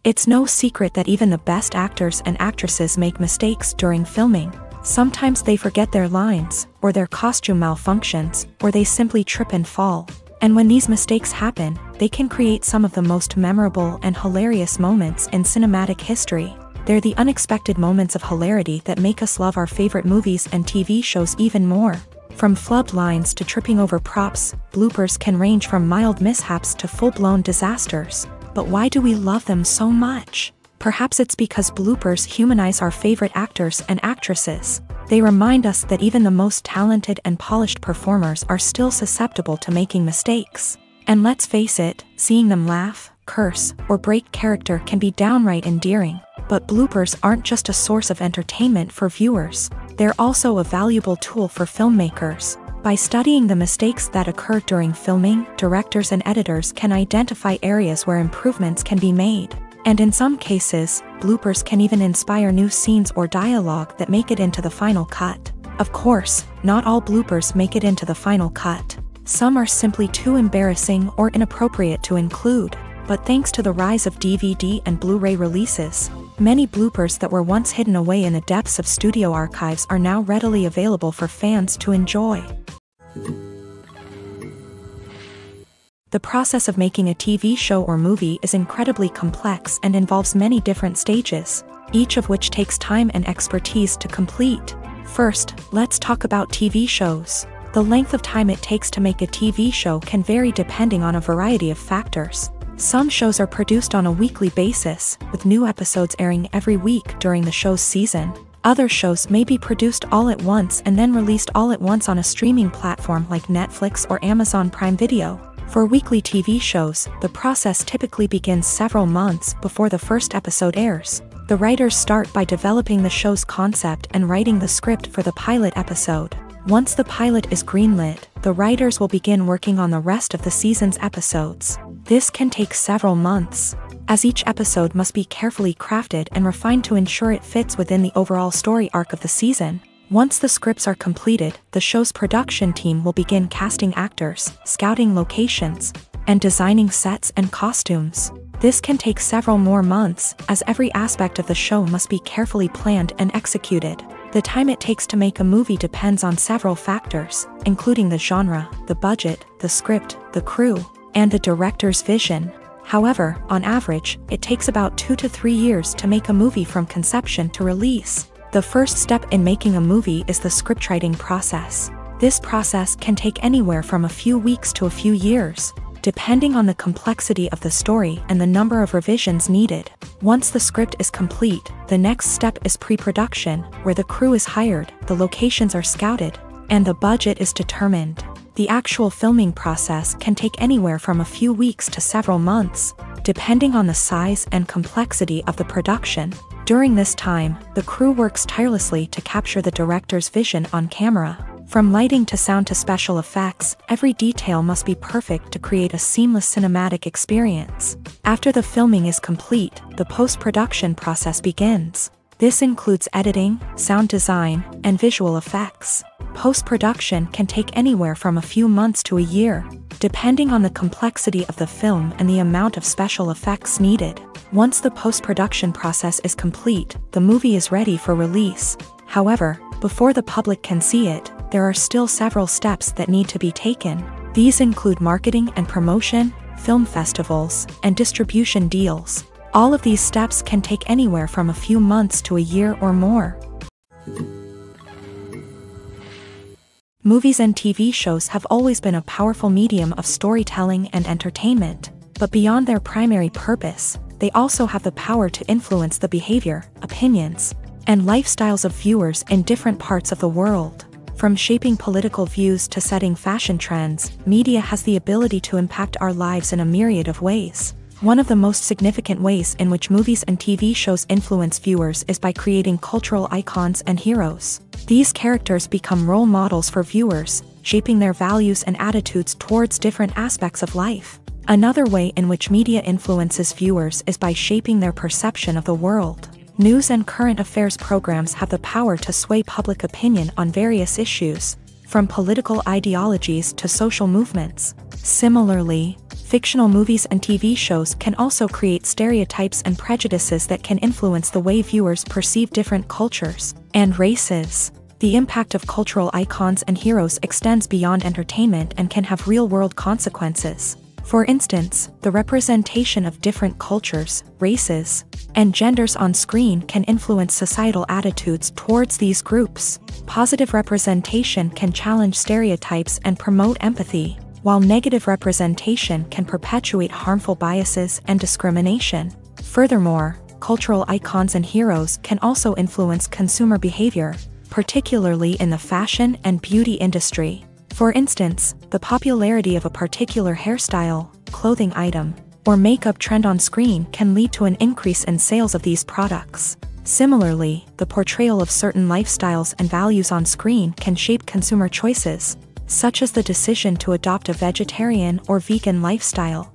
It's no secret that even the best actors and actresses make mistakes during filming. Sometimes they forget their lines, or their costume malfunctions, or they simply trip and fall. And when these mistakes happen, they can create some of the most memorable and hilarious moments in cinematic history. They're the unexpected moments of hilarity that make us love our favorite movies and TV shows even more. From flubbed lines to tripping over props, bloopers can range from mild mishaps to full-blown disasters. But why do we love them so much? Perhaps it's because bloopers humanize our favorite actors and actresses. They remind us that even the most talented and polished performers are still susceptible to making mistakes. And let's face it, seeing them laugh, curse, or break character can be downright endearing. But bloopers aren't just a source of entertainment for viewers. They're also a valuable tool for filmmakers. By studying the mistakes that occur during filming, directors and editors can identify areas where improvements can be made. And in some cases, bloopers can even inspire new scenes or dialogue that make it into the final cut. Of course, not all bloopers make it into the final cut. Some are simply too embarrassing or inappropriate to include. But thanks to the rise of DVD and Blu-ray releases, many bloopers that were once hidden away in the depths of studio archives are now readily available for fans to enjoy. The process of making a TV show or movie is incredibly complex and involves many different stages, each of which takes time and expertise to complete. First, let's talk about TV shows. The length of time it takes to make a TV show can vary depending on a variety of factors. Some shows are produced on a weekly basis, with new episodes airing every week during the show's season. Other shows may be produced all at once and then released all at once on a streaming platform like Netflix or Amazon Prime Video. For weekly TV shows, the process typically begins several months before the first episode airs. The writers start by developing the show's concept and writing the script for the pilot episode. Once the pilot is greenlit, the writers will begin working on the rest of the season's episodes. This can take several months, as each episode must be carefully crafted and refined to ensure it fits within the overall story arc of the season. Once the scripts are completed, the show's production team will begin casting actors, scouting locations, and designing sets and costumes. This can take several more months, as every aspect of the show must be carefully planned and executed. The time it takes to make a movie depends on several factors, including the genre, the budget, the script, the crew, and the director's vision. However, on average, it takes about 2 to 3 years to make a movie from conception to release. The first step in making a movie is the scriptwriting process. This process can take anywhere from a few weeks to a few years, depending on the complexity of the story and the number of revisions needed. Once the script is complete, the next step is pre-production, where the crew is hired, the locations are scouted, and the budget is determined. The actual filming process can take anywhere from a few weeks to several months, depending on the size and complexity of the production. During this time, the crew works tirelessly to capture the director's vision on camera. From lighting to sound to special effects, every detail must be perfect to create a seamless cinematic experience. After the filming is complete, the post-production process begins. This includes editing, sound design, and visual effects. Post-production can take anywhere from a few months to a year, depending on the complexity of the film and the amount of special effects needed. Once the post-production process is complete, the movie is ready for release. However, before the public can see it, there are still several steps that need to be taken. These include marketing and promotion, film festivals, and distribution deals. All of these steps can take anywhere from a few months to a year or more. Movies and TV shows have always been a powerful medium of storytelling and entertainment, but beyond their primary purpose, they also have the power to influence the behavior, opinions, and lifestyles of viewers in different parts of the world. From shaping political views to setting fashion trends, media has the ability to impact our lives in a myriad of ways. One of the most significant ways in which movies and TV shows influence viewers is by creating cultural icons and heroes. These characters become role models for viewers, shaping their values and attitudes towards different aspects of life. Another way in which media influences viewers is by shaping their perception of the world. News and current affairs programs have the power to sway public opinion on various issues, from political ideologies to social movements. Similarly, fictional movies and TV shows can also create stereotypes and prejudices that can influence the way viewers perceive different cultures and races. The impact of cultural icons and heroes extends beyond entertainment and can have real-world consequences. For instance, the representation of different cultures, races, and genders on screen can influence societal attitudes towards these groups. Positive representation can challenge stereotypes and promote empathy, while negative representation can perpetuate harmful biases and discrimination. Furthermore, cultural icons and heroes can also influence consumer behavior, particularly in the fashion and beauty industry. For instance, the popularity of a particular hairstyle, clothing item, or makeup trend on screen can lead to an increase in sales of these products. Similarly, the portrayal of certain lifestyles and values on screen can shape consumer choices, such as the decision to adopt a vegetarian or vegan lifestyle.